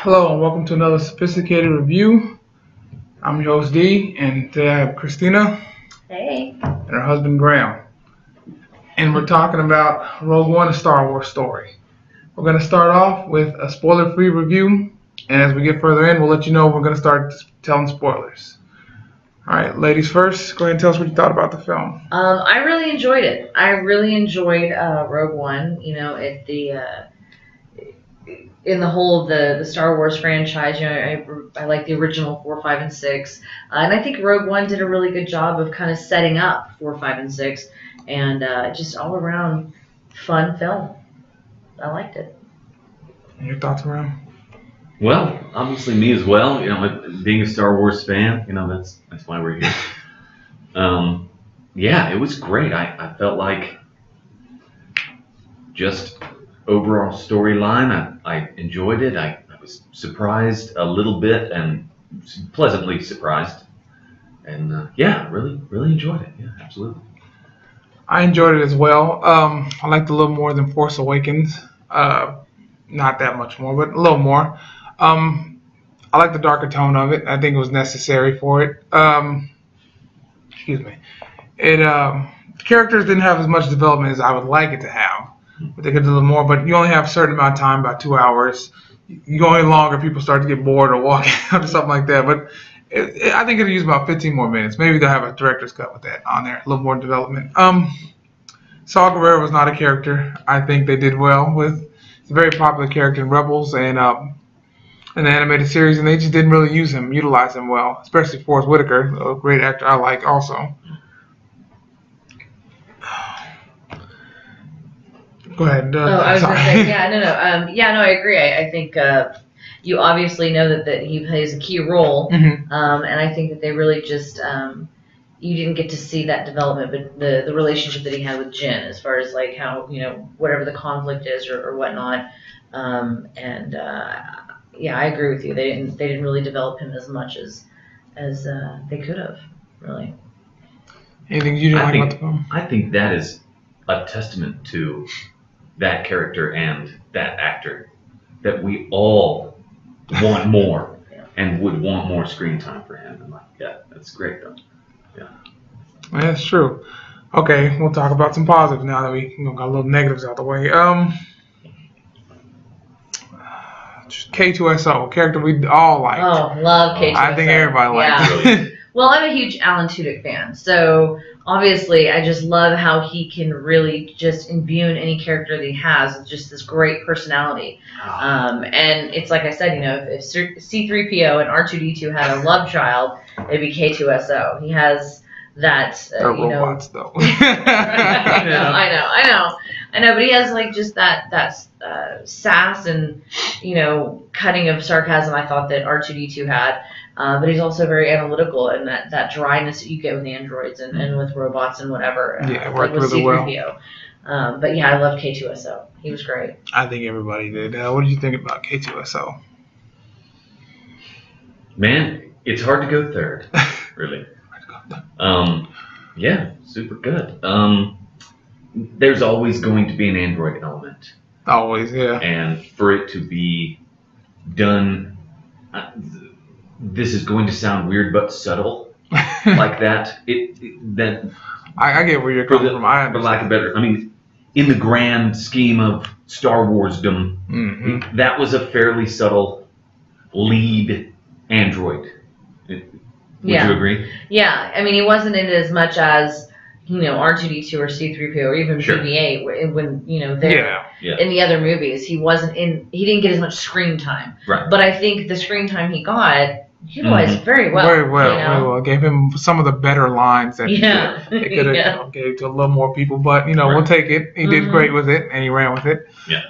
Hello and welcome to another sophisticated review. I'm your host D, and today I have Christina Hey. and her husband Graham. And we're talking about Rogue One, a Star Wars story. We're going to start off with a spoiler-free review, and as we get further in, we'll let you know we're going to start telling spoilers. Alright, ladies first, go ahead and tell us what you thought about the film. I really enjoyed it. I really enjoyed Rogue One. In the whole of the Star Wars franchise, I like the original 4, 5, and 6, and I think Rogue One did a really good job of kind of setting up 4, 5, and 6, and just all around fun film. I liked it. And your thoughts, Graham? Well, obviously me as well. Being a Star Wars fan, that's why we're here. Yeah, it was great. I felt like just overall storyline, I enjoyed it. I was surprised a little bit and pleasantly surprised. And yeah, really enjoyed it. Yeah, absolutely. I enjoyed it as well. I liked it a little more than Force Awakens. Not that much more, but a little more. I like the darker tone of it. I think it was necessary for it. Excuse me. The characters didn't have as much development as I would like it to have. But they could do a little more. But you only have a certain amount of time, about 2 hours. You go any longer, people start to get bored or walk out or something like that. But I think it'll use about 15 more minutes. Maybe they'll have a director's cut with that on there, a little more development. Saw Gerrera was not a character I think they did well with. He's a very popular character in Rebels and in the animated series, and they just didn't really utilize him well, especially Forrest Whitaker, a great actor I like also. Go ahead. I was going to say, I agree. I think you obviously know that he plays a key role, Mm-hmm. and I think that they really just you didn't get to see that development, but the relationship that he had with Jyn, as far as like how whatever the conflict is or whatnot, yeah, I agree with you. They didn't really develop him as much as they could have, really. Anything you didn't like about the film? I think that is a testament to that character and that actor, that we all want more and would want more screen time for him. And that's great though. Yeah. That's true. Okay, we'll talk about some positives now that we got a little negatives out the way. K2SO, a character we all liked. Oh, love K2SO. I think everybody liked it. Well, I'm a huge Alan Tudyk fan, so obviously I just love how he can really just imbue in any character that he has with just this great personality. And it's like I said, if C-3PO and R2-D2 had a love child, it'd be K2SO. He has that, They're robots, though. I know, but he has like just that sass and cutting of sarcasm I thought that R2-D2 had. But he's also very analytical, and that dryness that you get with androids and with robots and whatever. Yeah, it worked like with really C-3PO. well. But yeah, I love K2SO. He was great. I think everybody did. What did you think about K2SO? Man, it's hard to go third, really. Yeah, super good. There's always going to be an android element. Always, yeah. And for it to be done, this is going to sound weird but subtle, like that. I get where you're coming from. I understand. For lack of better, in the grand scheme of Star Warsdom, mm-hmm. that was a fairly subtle lead android. Would you agree? Yeah, he wasn't in it as much as R2-D2 or C-3PO or even BB-8 when they're in the other movies. He didn't get as much screen time. Right. But I think the screen time he got utilized very well. Very well. It gave him some of the better lines that they could have gave to a little more people. But we'll take it. He did great with it, and he ran with it. Yeah.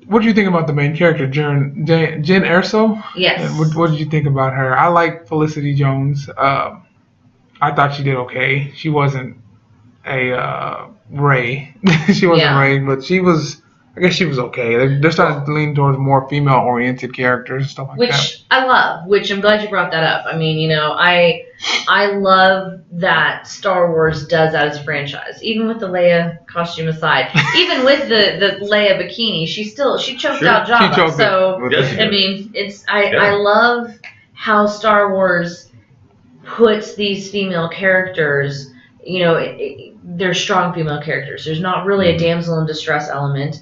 What did you think about the main character, Jyn Erso? Yes. What did you think about her? I like Felicity Jones. I thought she did okay. She wasn't a Rey. She wasn't Rey, but I guess she was okay. They're starting to lean towards more female-oriented characters and stuff like that. Which I love, which I'm glad you brought that up. I I love that Star Wars does that as a franchise. Even with the Leia costume aside, even with the Leia bikini, she choked out Jabba. She choked so it. I mean, I love how Star Wars puts these female characters. You know, they're strong female characters. There's not really a damsel in distress element.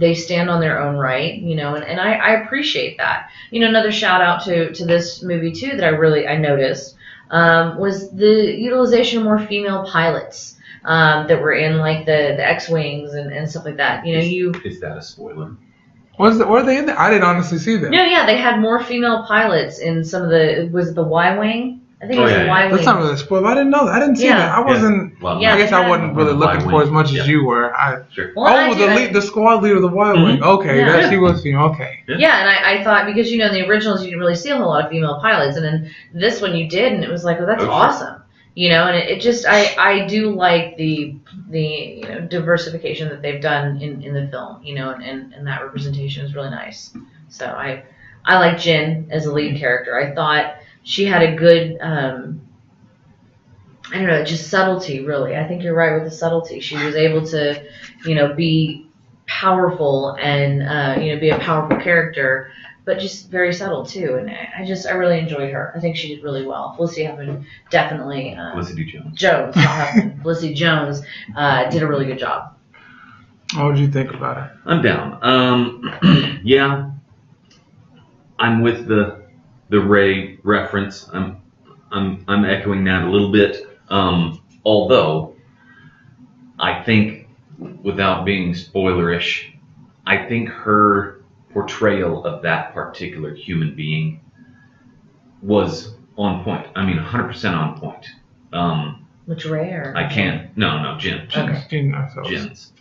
They stand on their own right, you know, and I appreciate that. You know, another shout out to this movie too that I noticed was the utilization of more female pilots that were in like the X-wings and stuff like that. You know, Is that a spoiler? Were they in there? I didn't honestly see that. No, yeah, they had more female pilots in some of was it the Y-wing? I think it was the Y-wing. That's not really a spoiler. I didn't know that. I didn't see that. I wasn't. Well, I guess I wasn't really looking for as much as you were. Sure. Well, the squad leader of the Y-wing. Okay, she was female. Okay. Yeah, and I thought because you know in the originals you didn't really see a whole lot of female pilots, and then this one you did, and it was like, oh, that's awesome. You know, and it just I do like the you know diversification that they've done in the film. You know, and that representation is really nice. So I like Jyn as a lead character. I thought she had a good, I don't know, just subtlety, really. I think you're right with the subtlety. She was able to, you know, be powerful and, you know, be a powerful character, but just very subtle, too. And I really enjoyed her. I think she did really well. Felicity Huffman definitely. Felicity Jones. Jones, not Huffman. Felicity Jones did a really good job. What did you think about it? I'm down. Yeah. I'm with the Rey reference. I'm echoing that a little bit. Although I think, without being spoilerish, I think her portrayal of that particular human being was on point. I mean, 100% on point. Which Rey or? I can't. No, Jyn. Jyn's.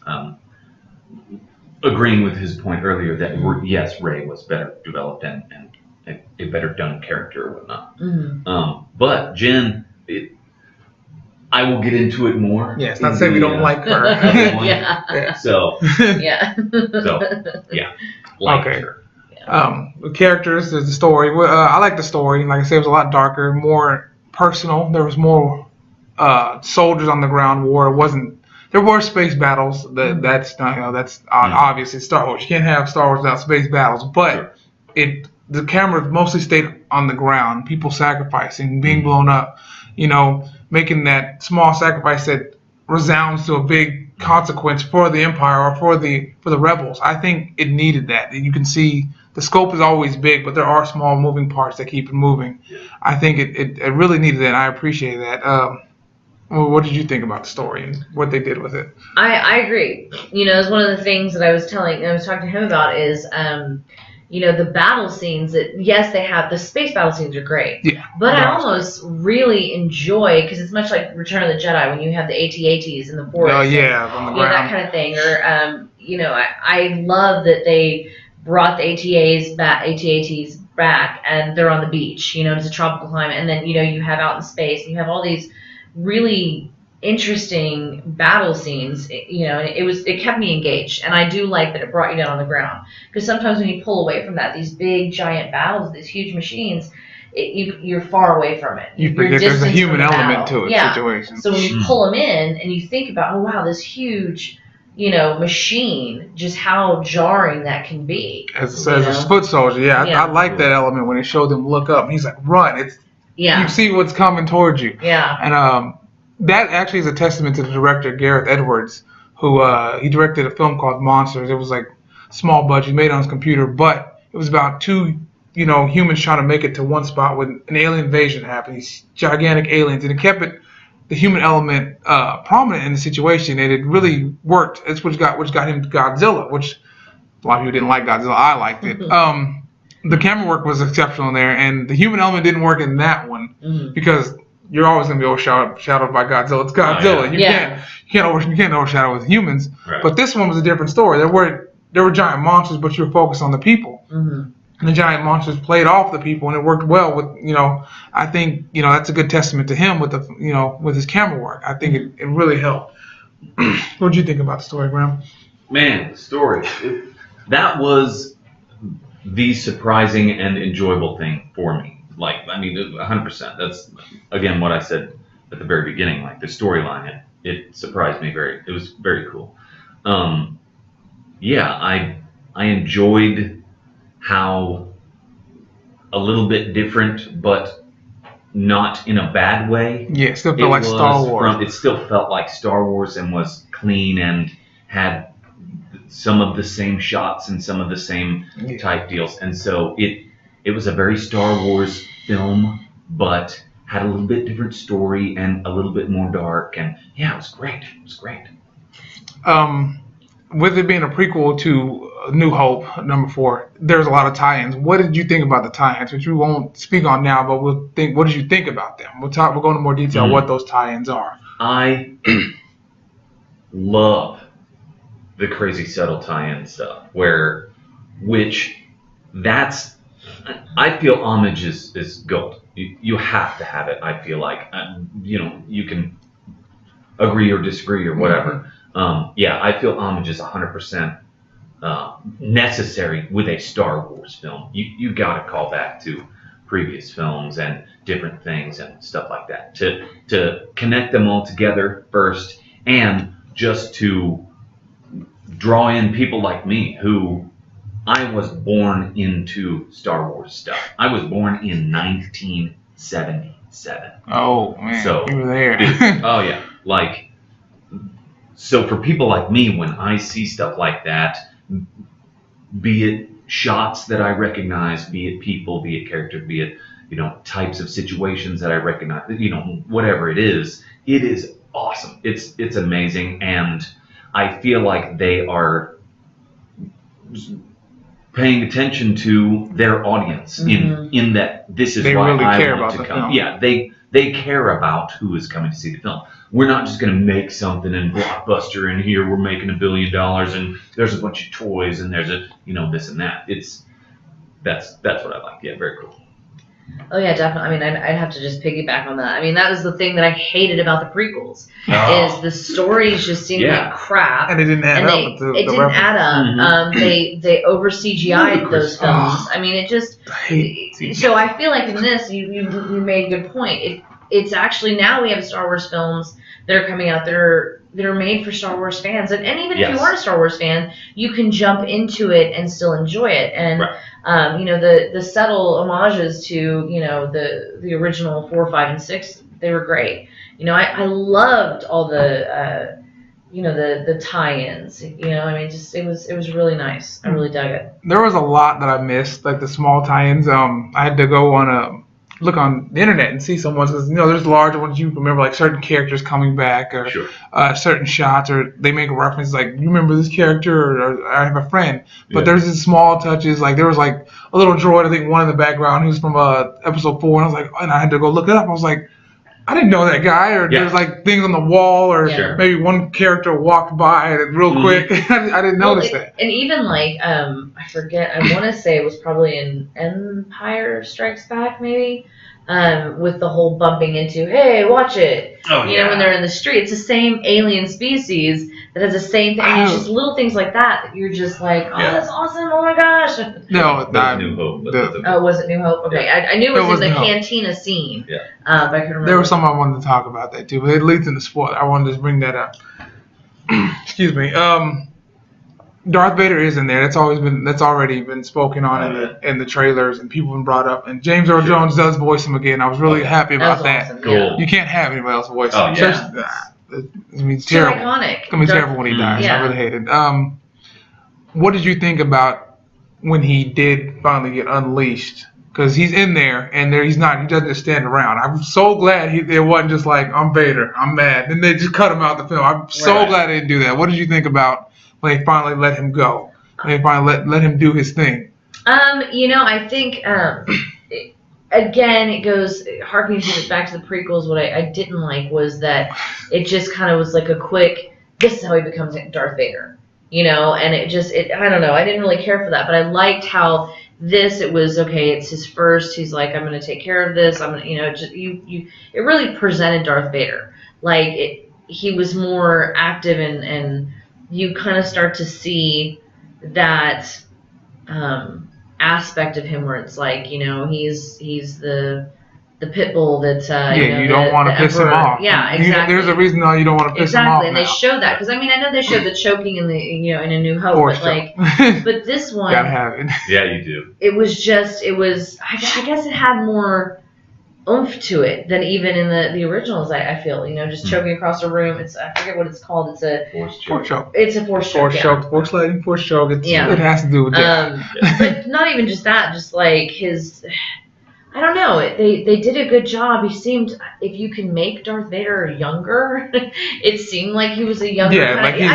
Agreeing with his point earlier that yes, Rey was better developed and a better done character or whatnot. Mm-hmm. But Jyn, I will get into it more. Yeah, it's not to say we don't like her. Yeah. So. Yeah. Like okay. her. The characters, there's the story. I like the story. Like I said, it was a lot darker, more personal. There was more soldiers on the ground war. It wasn't. There were space battles. That's not. You know, that's obvious. It's Star Wars. You can't have Star Wars without space battles. But the camera mostly stayed on the ground. People sacrificing, being blown up. You know, making that small sacrifice that resounds to a big consequence for the Empire or for the rebels. I think it needed that. You can see the scope is always big, but there are small moving parts that keep it moving. I think it really needed that. And I appreciate that. Well, what did you think about the story and what they did with it? I agree. You know, it's one of the things that I was talking to him about is, you know, the battle scenes that, yes, they have, the space battle scenes are great. Yeah. But I almost really enjoy, because it's much like Return of the Jedi when you have the AT-ATs in the forest. Oh, yeah, on the ground. That kind of thing. Or, you know, I love that they brought the AT-ATs back and they're on the beach. You know, it's a tropical climate. And then, you know, you have out in space, and you have all these really interesting battle scenes, you know, and it kept me engaged, and I do like that it brought you down on the ground, because sometimes when you pull away from that, these big giant battles, these huge machines, you're far away from it. You forget there's a human element to it. Situation. So when you pull them in and you think about, oh wow, this huge, you know, machine, just how jarring that can be. As a foot soldier, I like that element when it showed them look up, and he's like, run. You see what's coming towards you. Yeah. And that actually is a testament to the director, Gareth Edwards, who he directed a film called Monsters. It was like small budget, made on his computer, but it was about two, you know, humans trying to make it to one spot when an alien invasion happened. These gigantic aliens, and it kept the human element prominent in the situation, and it really worked. It's which got him Godzilla, which a lot of people didn't like Godzilla. I liked it. The camera work was exceptional there, and the human element didn't work in that one because you're always going to be overshadowed by Godzilla. It's Godzilla. Oh, You can't overshadow with humans. Right. But this one was a different story. There were giant monsters, but you were focused on the people. Mm-hmm. And the giant monsters played off the people, and it worked well with, you know, I think, you know, that's a good testament to him with with his camera work. I think it really helped. What did you think about the story, Graham? Man, the story. That was the surprising and enjoyable thing for me. Like, I mean, 100%. That's again what I said at the very beginning. Like the storyline, it surprised me it was very cool. Yeah, I enjoyed how a little bit different, but not in a bad way. Yeah, it still felt like Star Wars. It still felt like Star Wars and was clean and had some of the same shots and some of the same type deals. And so it was a very Star Wars film, but had a little bit different story and a little bit more dark. And yeah, it was great. It was great. With it being a prequel to New Hope, #4, there's a lot of tie-ins. What did you think about the tie-ins, which we won't speak on now, but what did you think about them? We'll go into more detail what those tie-ins are. I love the crazy subtle tie-in stuff, I feel homage is gold. You have to have it. I feel like, you can agree or disagree or whatever. Yeah, I feel homage is 100% necessary with a Star Wars film. You got to call back to previous films and different things and stuff like that to connect them all together first, and just to draw in people like me who I was born into Star Wars stuff. I was born in 1977. Oh man, so you were there. Oh yeah, like, so for people like me, when I see stuff like that, be it shots that I recognize, be it people, be it character, be it types of situations that I recognize, whatever it is awesome. It's amazing, and I feel like they are paying attention to their audience in that this is they why really I care want about to the come. film. Yeah, they care about who is coming to see the film. We're not just going to make something in Blockbuster and here we're making $1 billion and there's a bunch of toys and there's a this and that. That's what I like. Yeah, very cool. Oh yeah, definitely. I mean, I'd have to just piggyback on that. I mean, that was the thing that I hated about the prequels is the stories just seemed like crap, and it didn't add up. It didn't add up. Mm-hmm. They over CGI'd those films. I mean, it just. So I feel like in this, you made a good point. It's actually now we have Star Wars films that are coming out that are made for Star Wars fans, and even if you aren't a Star Wars fan, you can jump into it and still enjoy it. And the subtle homages to the original 4, 5, and 6, they were great. I loved all the the tie-ins. I mean, just it was really nice. I really dug it. There was a lot that I missed, like the small tie-ins. I had to go on look on the internet and see some ones, because there's larger ones you remember, like certain characters coming back, or certain shots, or they make a reference like, you remember this character, or I have a friend. But there's these small touches, like there was like a little droid, I think one in the background, who's from episode 4, and I was like, and I had to go look it up. I was like, I didn't know that guy. Or there's like things on the wall, or maybe one character walked by real quick. I didn't notice that. And even like I forget, I want to say it was probably in Empire Strikes Back, maybe, with the whole bumping into, hey, watch it. When they're in the street, it's the same alien species that has the same thing. And it's just little things like that you're just like, oh, that's awesome. Oh my gosh. No, not New Hope. Was it New Hope? Okay, I knew it was in the cantina scene. Yeah. I couldn't remember. There was something I wanted to talk about that too, but it leads into spoiler. I wanted to bring that up. Excuse me. Darth Vader is in there. That's already been spoken on in the trailers, and people have been brought up. And James Earl Jones does voice him again. I was really happy about that. Awesome. Cool. You can't have anybody else voice him. It's so terrible. iconic. It's gonna be terrible when he dies. I really hate it. What did you think about when he did finally get unleashed? Because he's in there, and he doesn't just stand around. I'm so glad it wasn't just like, I'm Vader, I'm mad. Then they just cut him out the film. I'm so glad they didn't do that. What did you think about when they finally let him go? When they finally let him do his thing? I think, again, it goes, harkening back to the prequels, what I didn't like was that it just kind of was like a quick, this is how he becomes Darth Vader. And I don't know, I didn't really care for that, but I liked how it was, okay, it's his first, he's like, I'm going to take care of this, I'm going to, it really presented Darth Vader. Like, he was more active, and you kind of start to see that, aspect of him where it's like, you know, he's the pit bull that you don't want to piss him off. Yeah, exactly. There's a reason why you don't want to piss him off. Exactly, and they show that because I mean I know they showed the choking in the in A New Hope, Force but but this one gotta have it. Yeah, you do. it was I guess it had more oomph to it than even in the originals. I feel just choking across a room. It's I forget what it's called. It's a Force choke. It's a force choke. Force sliding, force choke. It has to do with that. But not even just that. Just like his. I don't know. They did a good job. He seemed, if you can make Darth Vader younger, it seemed like he was a younger. Yeah, like he's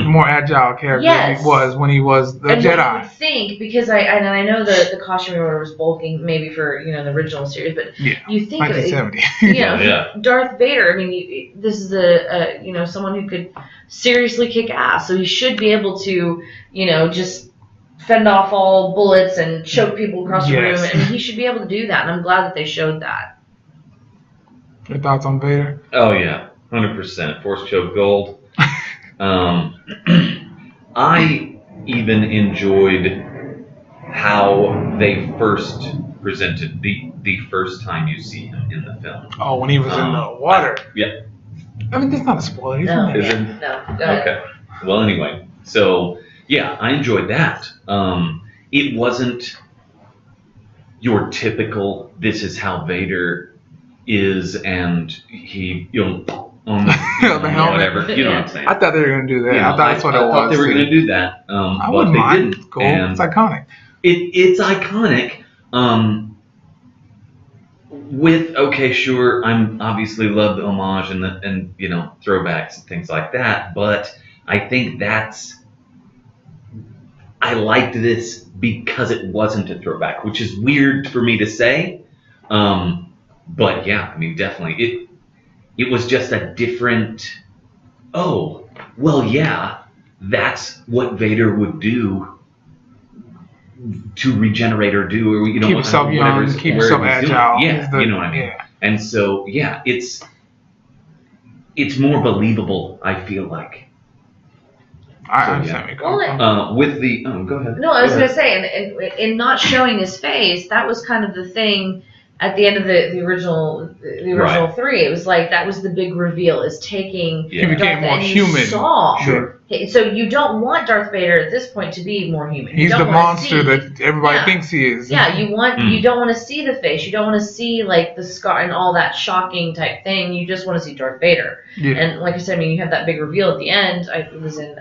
more agile character than he was when he was the Jedi. I would think because I know the costume order was bulking maybe for the original series, but you think 1970. Darth Vader. I mean, this is someone who could seriously kick ass, so he should be able to just fend off all bullets and choke people across the room. I mean, he should be able to do that, and I'm glad that they showed that. Your thoughts on Vader? Oh yeah, 100%. Force choke gold. I even enjoyed how they first presented the first time you see him in the film. Oh, when he was in the water. Yeah. I mean, that's not a spoiler. No. Okay. Well, anyway, so. Yeah, I enjoyed that. It wasn't your typical, this is how Vader is, and he, on the helmet, whatever. You know what I'm saying? I thought they were going to do that. I thought that's what it was. I thought they were going to do that. I but wouldn't they mind. didn't. Cool. And it's iconic. It's iconic. With, okay, sure, I'm obviously love the homage and throwbacks and things like that, but I think I liked this because it wasn't a throwback, which is weird for me to say. But yeah, I mean, definitely. It was just a different, oh, well, yeah, that's what Vader would do to regenerate or do, or, keep himself young, keep himself agile. Yeah, you know what I mean? Yeah. And so, yeah, it's more believable, I feel like. I understand. With the go ahead. No, I was going to say, and in not showing his face, that was kind of the thing at the end of the original right. 3. It was like that was the big reveal, is taking. He became more human. Sure. So you don't want Darth Vader at this point to be more human. He's the monster that everybody thinks he is. Yeah, you don't want to see the face. You don't want to see like the scar and all that shocking type thing. You just want to see Darth Vader. Yeah. And like I said, I mean, you have that big reveal at the end. It was in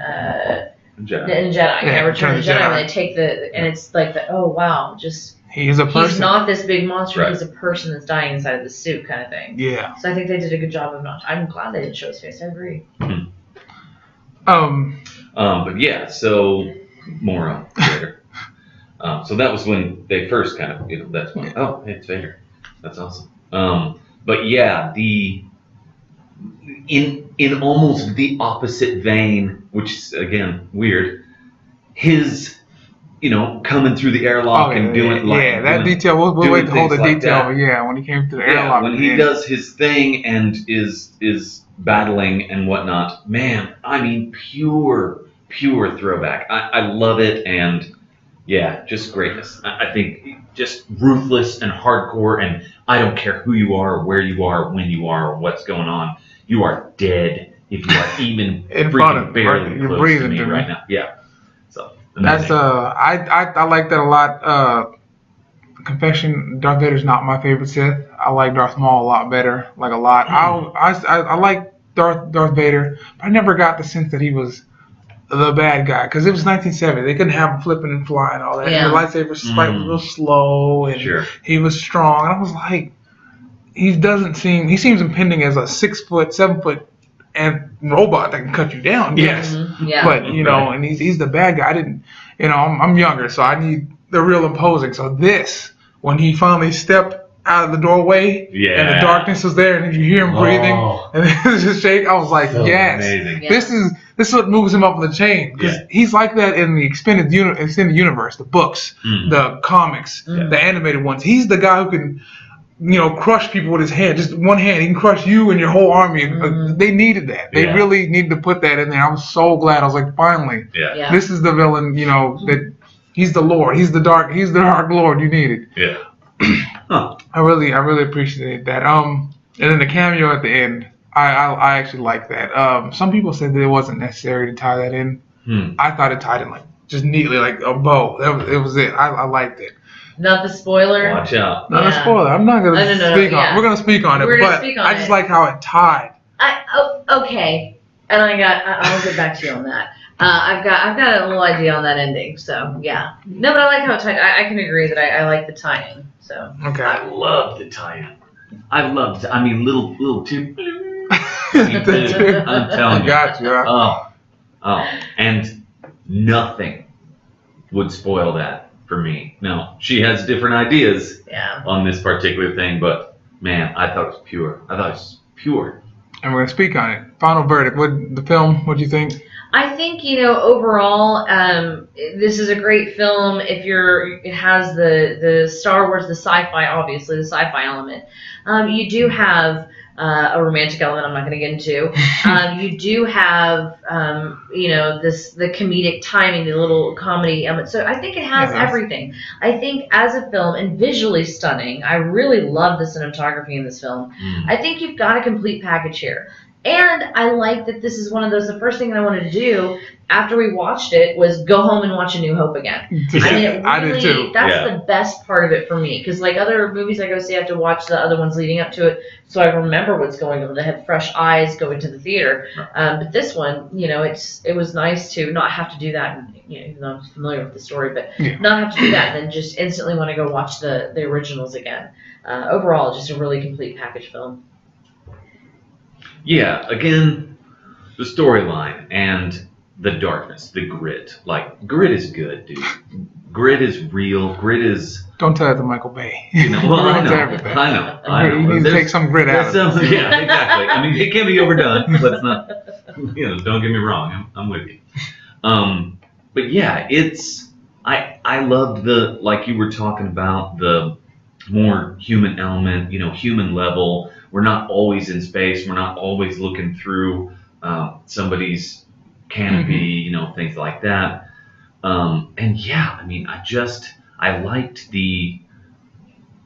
Jedi. Yeah, Return of the Jedi. And they take and it's like oh wow, just. He's a person. He's not this big monster. Right. He's a person that's dying inside of the suit, kind of thing. Yeah. So I think they did a good job of not. I'm glad they didn't show his face. I agree. But yeah, so more on Vader. So that was when they first kind of, that's when, oh, hey, it's Vader. That's awesome. But yeah, in almost the opposite vein, which is again weird, his. Coming through the airlock and doing that detail. We'll wait to hold the detail. But when he came through the airlock, when he does his thing and is battling and whatnot, man, I mean, pure throwback. I love it, and just greatness. I think just ruthless and hardcore, and I don't care who you are, or where you are, when you are, or what's going on. You are dead if you are even freaking barely close to me right now. Yeah. So. That's I like that a lot. Confession: Darth Vader's not my favorite Sith. I like Darth Maul a lot better, like a lot. I like Darth Vader, but I never got the sense that he was the bad guy because it was 1970. They couldn't have him flipping and flying and all that. Yeah. The lightsaber fight was real slow, and he was strong. And I was like, he seems impending as a 6 foot, 7 foot. And robot that can cut you down, yes. Mm-hmm. Yeah. But and he's the bad guy. I didn't, I'm younger, so I need the real imposing. So when he finally stepped out of the doorway, and the darkness was there, and you hear him breathing, and it's just shake. I was like, yes, this is what moves him up on the chain because he's like that in the extended universe, the books, the comics, the animated ones. He's the guy who can. Crush people with his hand. Just one hand, he can crush you and your whole army. They needed that. They really needed to put that in there. I was so glad. I was like, finally, this is the villain, that he's the Lord. He's the dark Lord you needed. Yeah. Huh. I really appreciated that. And then the cameo at the end, I actually like that. Some people said that it wasn't necessary to tie that in. I thought it tied in like just neatly, like a bow. It was it. I liked it. Not the spoiler. Watch out. Not a spoiler. I'm not gonna speak on. We're gonna speak on it, but I just like how it tied. Okay, and I'll get back to you on that. I've got a little idea on that ending. So yeah, no, but I like how it tied. I can agree that I like the tie-in. So okay. I love the tie-in. I loved it. I mean, little tip. I'm telling you. Got you. Oh, and nothing would spoil that for me. No, she has different ideas on this particular thing, but man, I thought it was pure. And we're gonna speak on it. Final verdict. What do you think? I think, overall, this is a great film. It has the Star Wars, the sci-fi, obviously the sci-fi element. You do have a romantic element. I'm not going to get into. You do have, the comedic timing, the little comedy element. So I think it has everything. I think as a film and visually stunning, I really love the cinematography in this film. I think you've got a complete package here. And I like that this is one of those, the first thing I wanted to do after we watched it was go home and watch A New Hope again. I mean, I did too. That's the best part of it for me. Because like other movies I go see, I have to watch the other ones leading up to it so I remember what's going on. I have fresh eyes going to the theater. But this one, it was nice to not have to do that. And, even though I'm familiar with the story, but not have to do that and then just instantly want to go watch the originals again. Overall, just a really complete package film. Yeah, again, the storyline and the darkness, the grit. Like, grit is good, dude. Grit is real. Grit is... Don't tell it to Michael Bay. Well, I know. You need to take some grit out of it. Yeah, exactly. I mean, it can be overdone. Let's not... don't get me wrong. I'm with you. But yeah, it's... I loved the... Like you were talking about, the more human element, human level. We're not always in space. We're not always looking through somebody's canopy, things like that. And yeah, I mean, I liked the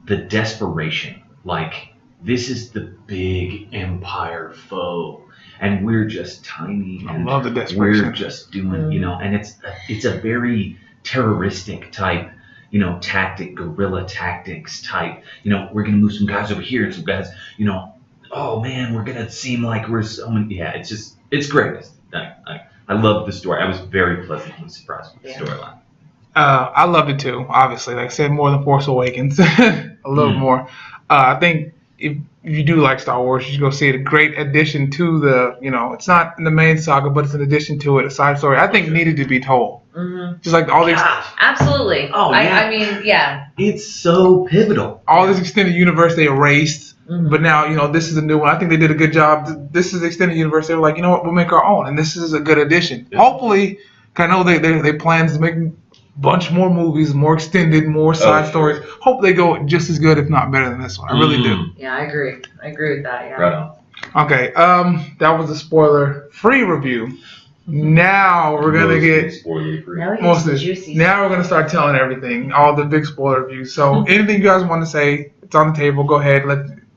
desperation. Like, this is the big empire foe, and we're just tiny. I love the desperation. We're just doing, and it's a very terroristic type. Tactic, guerrilla tactics type. We're going to move some guys over here and some guys, oh man, we're going to seem like we're so many. Yeah, it's great. I love the story. I was very pleasantly surprised with the storyline. I loved it too, obviously. Like I said, more than Force Awakens. A little more. I think if you do like Star Wars, you should go see it. A great addition to the, it's not in the main saga, but it's an addition to it, a side story I think needed to be told. Just like all these... Absolutely. Oh, yeah. I mean, yeah. It's so pivotal. All this extended universe they erased, but now, this is a new one. I think they did a good job. This is the extended universe. They were like, you know what, we'll make our own, and this is a good addition. Yeah. Hopefully, I know they plan to make a bunch more movies, more extended, more side stories. Hope they go just as good, if not better than this one. I really do. Yeah, I agree. I agree with that, yeah. Right on. Okay, that was a spoiler-free review. Now we're gonna get Now we're gonna start telling everything, all the big spoiler reviews. So anything you guys want to say, it's on the table. Go ahead.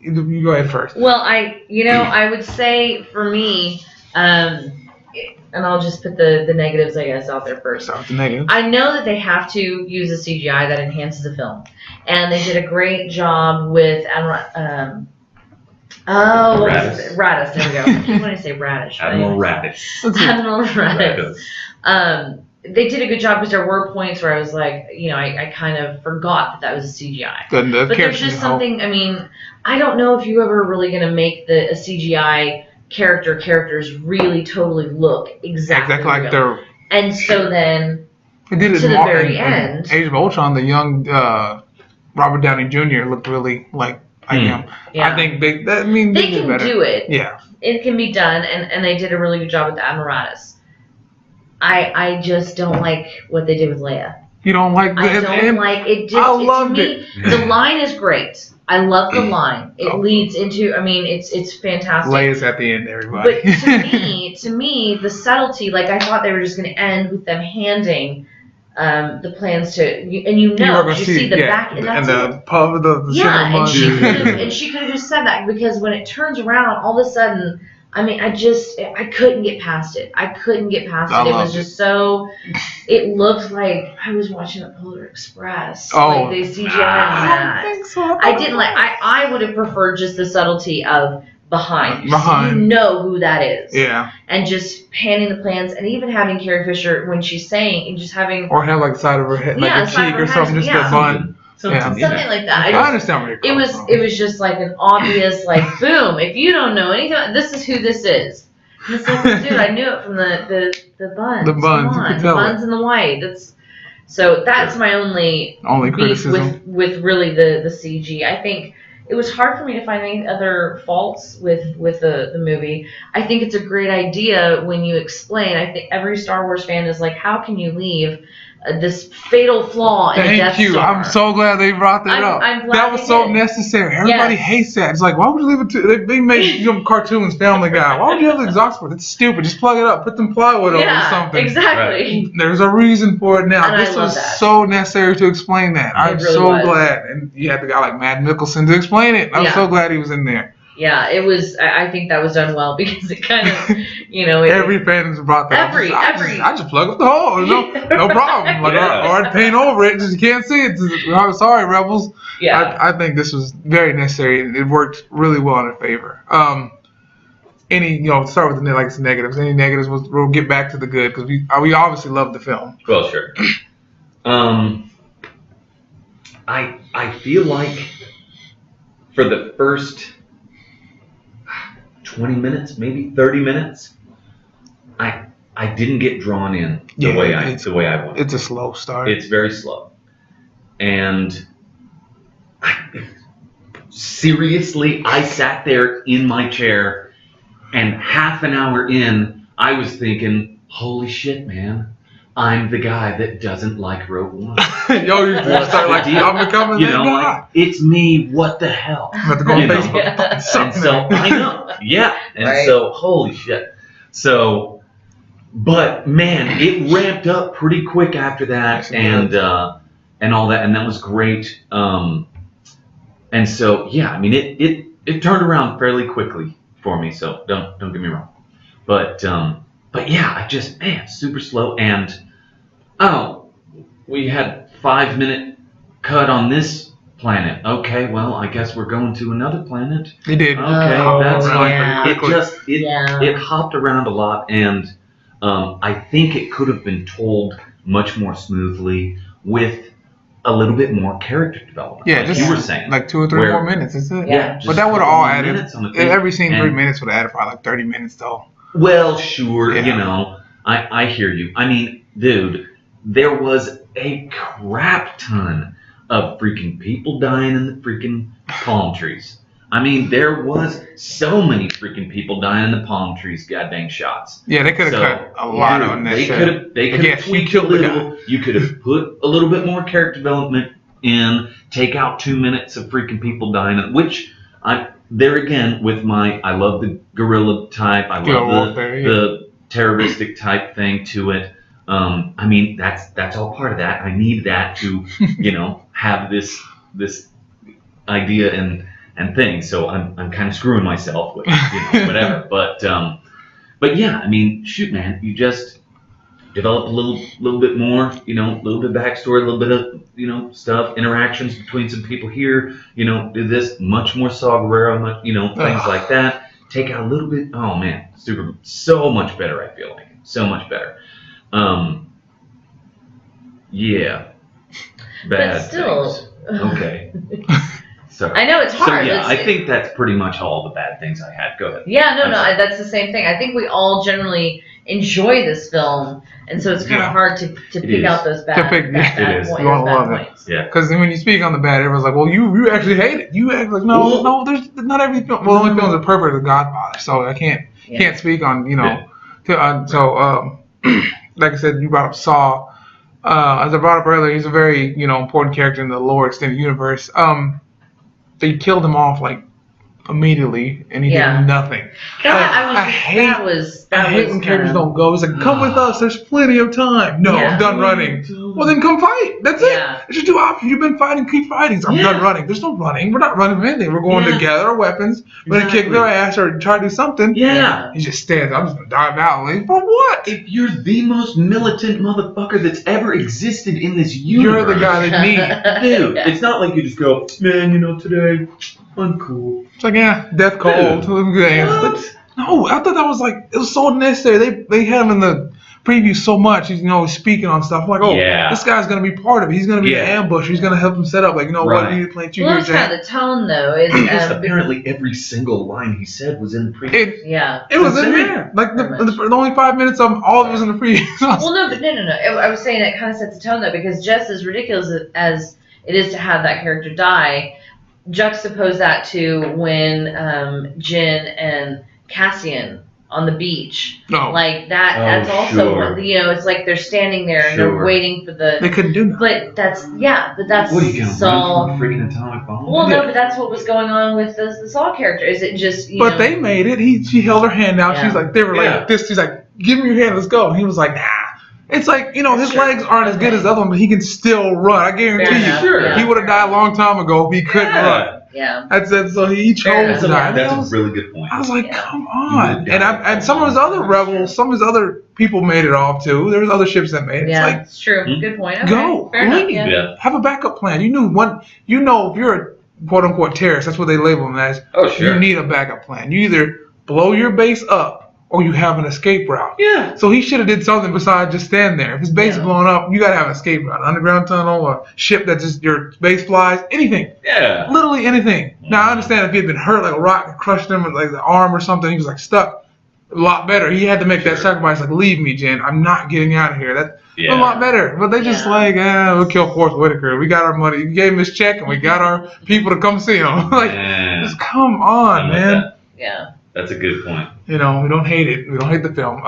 You go ahead first. Well, I would say for me, and I'll just put the negatives, I guess, out there first. Start with the negatives. I know that they have to use a CGI that enhances the film, and they did a great job with Radis, there we go. I keep wanting to say Radish. Admiral Radis. Admiral Radis. They did a good job because there were points where I was like, I kind of forgot that was a CGI. But there's just something, I mean, I don't know if you're ever really going to make a CGI characters really totally look exactly like they're... And so then, they did it to the very end... Age of Ultron, the young Robert Downey Jr. looked really like I am. Yeah. I think they can do it. Yeah. It can be done, and they did a really good job with the Admiratus. I just don't like what they did with Leia. You don't like I don't like it. I loved it. The line is great. I love the line. It leads into. I mean, it's fantastic. Leia's at the end, everybody. But to me, the subtlety. Like I thought they were just going to end with them handing the plans to, and you were know, gonna you see the back, and that's the pub, the yeah, cinema. and she could have just said that, because when it turns around, all of a sudden, I mean, I couldn't get past it. I couldn't get past it. It was just so. It looked like I was watching a Polar Express. Oh, like they CGI that. I don't think so. I didn't like. I would have preferred just the subtlety of behind. Behind. So you know who that is. Yeah. And just panning the plans, and even having Carrie Fisher when she's saying, and just having. Or have like the side of her head, like Yeah, a side of cheek her or head, something, just yeah. a bun. Something like that. I understand where you're coming from. It was just like an obvious, like, boom. If you don't know anything, this is who this is. And it's like, dude, I knew it from the buns. The buns, Come you on, could tell the buns and the white. That's my only beef criticism with really the CG. I think it was hard for me to find any other faults with the movie. I think it's a great idea when you explain. I think every Star Wars fan is like, how can you leave this fatal flaw in a Death Thank you. Star? I'm so glad they brought that up. I'm glad that was they so did. necessary. Everybody hates that. It's like, why would you leave it to? They make cartoons, Family Guy. Why would you have the exhaust port? It's stupid. Just plug it up. Put some plywood over or something. Exactly. Right. There's a reason for it now. And this was so necessary to explain that. I'm really so was. glad. And you had the guy like Matt Mickelson to explain it. I'm so glad he was in there. Yeah, it was. I think that was done well, because it kind of, every fan's brought that. I just plug up the hole. No problem. Like, or I'd paint over it. Just you can't see it. I'm sorry, Rebels. Yeah. I think this was very necessary, and it worked really well in our favor. Start with the negatives. Any negatives? We'll get back to the good, because we obviously love the film. Well, sure. I feel like for the first 20 minutes, maybe 30 minutes, I didn't get drawn in the way I wanted. It's a slow start. It's very slow. And seriously, I sat there in my chair, and half an hour in, I was thinking, holy shit, man. I'm the guy that doesn't like Rogue One. You start like, I'm becoming that guy. Like, it's me. What the hell? I'm about to go on Facebook. And so I know, and so holy shit. So, but man, it ramped up pretty quick after that, and all that, and that was great. And so I mean, it turned around fairly quickly for me. So don't get me wrong, but yeah, I just super slow. And we had 5-minute cut on this planet. Okay, well, I guess we're going to another planet. They did. Okay, that's fine. Yeah. It hopped around a lot, and I think it could have been told much more smoothly with a little bit more character development. Yeah, like just you were saying, like 2 or 3 more minutes. That's it. Yeah, but that would have all added. Every scene, 3 and, minutes would have added probably like 30 minutes though. Well, sure, I hear you. I mean, dude, there was a crap ton of freaking people dying in the freaking palm trees. I mean, there was so many freaking people dying in the palm trees, goddamn shots. Yeah, they could have cut a lot on that. They could have tweaked a little. You could have put a little bit more character development in, take out 2 minutes of freaking people dying, which there again with I love the guerrilla type. I love the terroristic type thing to it. I mean, that's all part of that. I need that to, have this idea and thing. So I'm kind of screwing myself with, whatever. But yeah, I mean, shoot, man, you just develop a little bit more, a little bit of backstory, a little bit of, stuff, interactions between some people here, do this much more Saw Gerrera, things like that. Take out a little bit. Oh man, so much better. I feel like so much better. Yeah. Bad but still, things. Okay. Sorry. I know it's hard. So yeah, I think that's pretty much all the bad things I had. Go ahead. Yeah, no, that's the same thing. I think we all generally enjoy this film, and so it's kind of hard to pick out those bad points. You all love it. Yeah. Because when you speak on the bad, everyone's like, well, you actually hate it. You act like, no, there's not every film. Well, only films are perfect as Godfather, so I can't speak on, like I said, you brought up Saw. As I brought up earlier, he's a very, important character in the lore extended universe. They killed him off like immediately, and he did nothing. I hate when characters don't go. It's like, come with us. There's plenty of time. No, I'm done running. Well, then come fight. That's Yeah. it. There's just two options. You've been fighting, keep fighting. So I'm done running. There's no running. We're not running from anything. We're going to gather our weapons. We're going to kick their ass or try to do something. Yeah. He just stands. I'm just going to dive out. Like, for what? If you're the most militant motherfucker that's ever existed in this universe, You're the guy that needs. dude. It's not like you just go, man, you know, today I'm cool. It's like, yeah, death cold. What? No, I thought that was like, it was so necessary. They had him in the preview so much. He's, speaking on stuff. I'm like, this guy's going to be part of it. He's going to be an ambush. He's going to help him set up. Like, what, you need to plant you well, here, that's kind of the tone, though. Is, apparently every single line he said was in the preview. It was in there. Like, the only 5 minutes of all of it was in the preview. Well, no. I was saying it kind of sets the tone, though, because just as ridiculous as it is to have that character die, juxtapose that to when Jin and Cassian on the beach, like that. That's also it's like they're standing there and they're waiting for the. They couldn't do that. But that's What are you gonna run from a freaking atomic bomb? Well, no, but that's what was going on with the Saul character. Is it just? But they made it. She held her hand out. She's like, they were like this. She's like, give me your hand. Let's go. And he was like, nah. It's like, his legs aren't as good as the other one, but he can still run. I guarantee you. He would have died a long time ago if he couldn't run. Yeah. That's it. So he chose to die. That's a really good point. I was like, come on. And some of his other rebels, some of his other people made it off too. There was other ships that made it. Yeah, it's like, it's true. Good point. Okay. Go. Fair enough. Have a backup plan. If you're a quote unquote terrorist, that's what they label them as. Oh, sure. You need a backup plan. You either blow your base up or you have an escape route. Yeah. So he should have did something besides just stand there. If his base is blown up, you got to have an escape route. An underground tunnel, a ship that just your base flies, anything. Yeah. Literally anything. Now, I understand if he had been hurt, like a rock crushed him with like the arm or something, he was like stuck. A lot better. He had to make that sacrifice, like, leave me, Jen. I'm not getting out of here. That's a lot better. But they just we'll kill Forrest Whitaker. We got our money. You gave him his check, and we got our people to come see him. Just come on, man. That. Yeah. That's a good point. We don't hate it. We don't hate the film.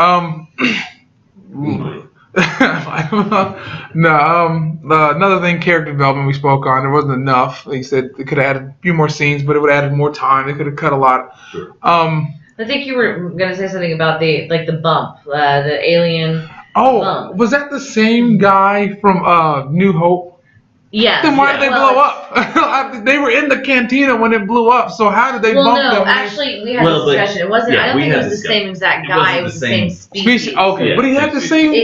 Another thing, character development we spoke on. There wasn't enough. Like you said, they could have added a few more scenes, but it would have added more time. They could have cut a lot. Sure. I think you were gonna say something about the bump, the alien. Oh, was that the same guy from New Hope? Yeah. Then why did they blow up? They were in the cantina when it blew up. So how did they bump them? Well, no, actually, we had a discussion. It wasn't. I don't think it was the same exact guy. It was the same species. Okay, but he had the same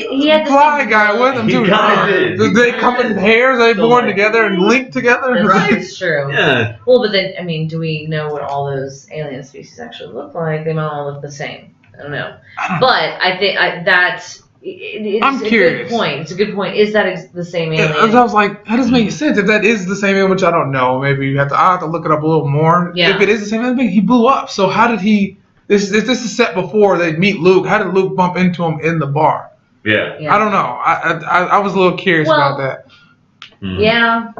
fly guy with him too. Did they come in pairs? Are they born together and linked together? That's true. Yeah. Well, but then, do we know what all those alien species actually look like? They might all look the same. I don't know. But I think that's. I'm curious. It's a good point. Is that the same alien? I was like, that doesn't make sense. If that is the same alien, which I don't know, maybe I'll have to look it up a little more. Yeah. If it is the same alien, he blew up. So how did he? This is set before they meet Luke. How did Luke bump into him in the bar? Yeah. I don't know. I was a little curious about that. Yeah.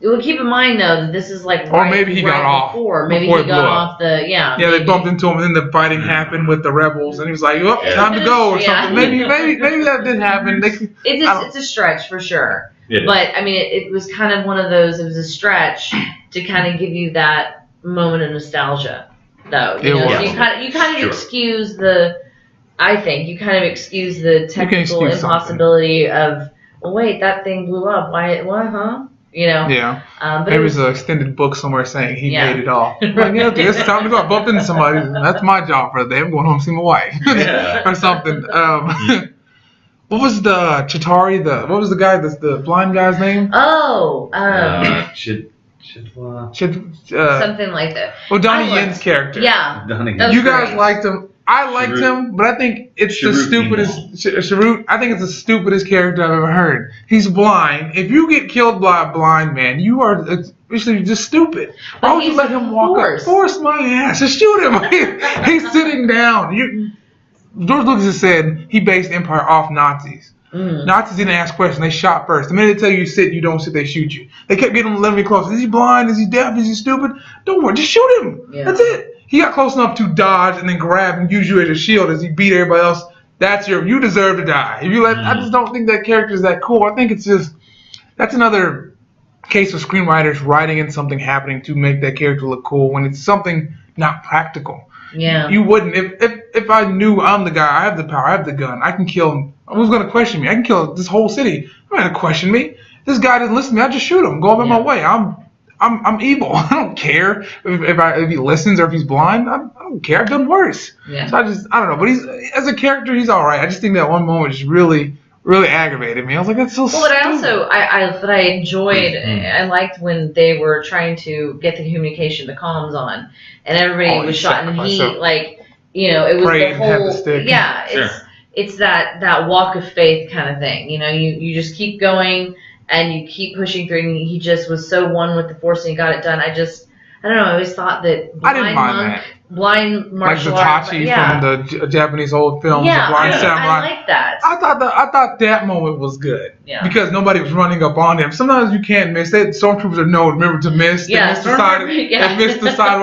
Well, keep in mind though that this is like or maybe he got off before. Maybe he got off the they bumped into him and then the fighting happened with the rebels and he was like, "Oh, time to go" or something. Maybe that did happen. It's a stretch for sure. Yeah. But I mean, it was kind of one of those. It was a stretch to kind of give you that moment of nostalgia, though. So you kind of excuse the. I think you kind of excuse the technical impossibility of. Well, wait, that thing blew up. Why? What? Huh? Yeah. But there was an extended book somewhere saying he made it all. Like, okay, it's time to go. I bumped into somebody. That's my job for the day. I'm going home to see my wife or something. What was the Chitauri? What was the guy? The blind guy's name? Oh, something like that. Well, Donnie Yen's character. Yeah. You guys liked him. I liked him, but I think it's the stupidest. Sharut, I think it's the stupidest character I've ever heard. He's blind. If you get killed by a blind man, you are basically just stupid. Why would you let him walk up? Force my ass. Just shoot him. He's sitting down. George Lucas has said he based Empire off Nazis. Nazis didn't ask questions. They shot first. The minute they tell you sit, you don't sit, they shoot you. They kept getting him me close. Is he blind? Is he deaf? Is he stupid? Don't worry. Just shoot him. Yeah. That's it. He got close enough to dodge and then grab and use you as a shield as he beat everybody else. You deserve to die. If you I just don't think that character is that cool. I think it's just that's another case of screenwriters writing in something happening to make that character look cool when it's something not practical. Yeah. You wouldn't if if I knew I'm the guy, I have the power, I have the gun, I can kill him. Who's gonna question me? I can kill this whole city. I'm not gonna question me. This guy didn't listen to me. I just shoot him. Go about my way. I'm evil. I don't care if he listens or if he's blind. I don't care. I've done worse. Yeah. So I don't know. But he's as a character, he's all right. I just think that one moment just really aggravated me. I was like, that's so stupid. But I enjoyed. I liked when they were trying to get the communication, the comms on, and everybody was shot, and he like, you know, it was the whole it's that walk of faith kind of thing. You know, you just keep going. And you keep pushing through, and he just was so one with the force, and he got it done. I don't know. I always thought that blind martial arts, like Zatachi from the Japanese old films, the Blind Samurai. I like that. I thought that moment was good because nobody was running up on him. Sometimes you can't miss. Stormtroopers are known, remember, to miss. They missed the side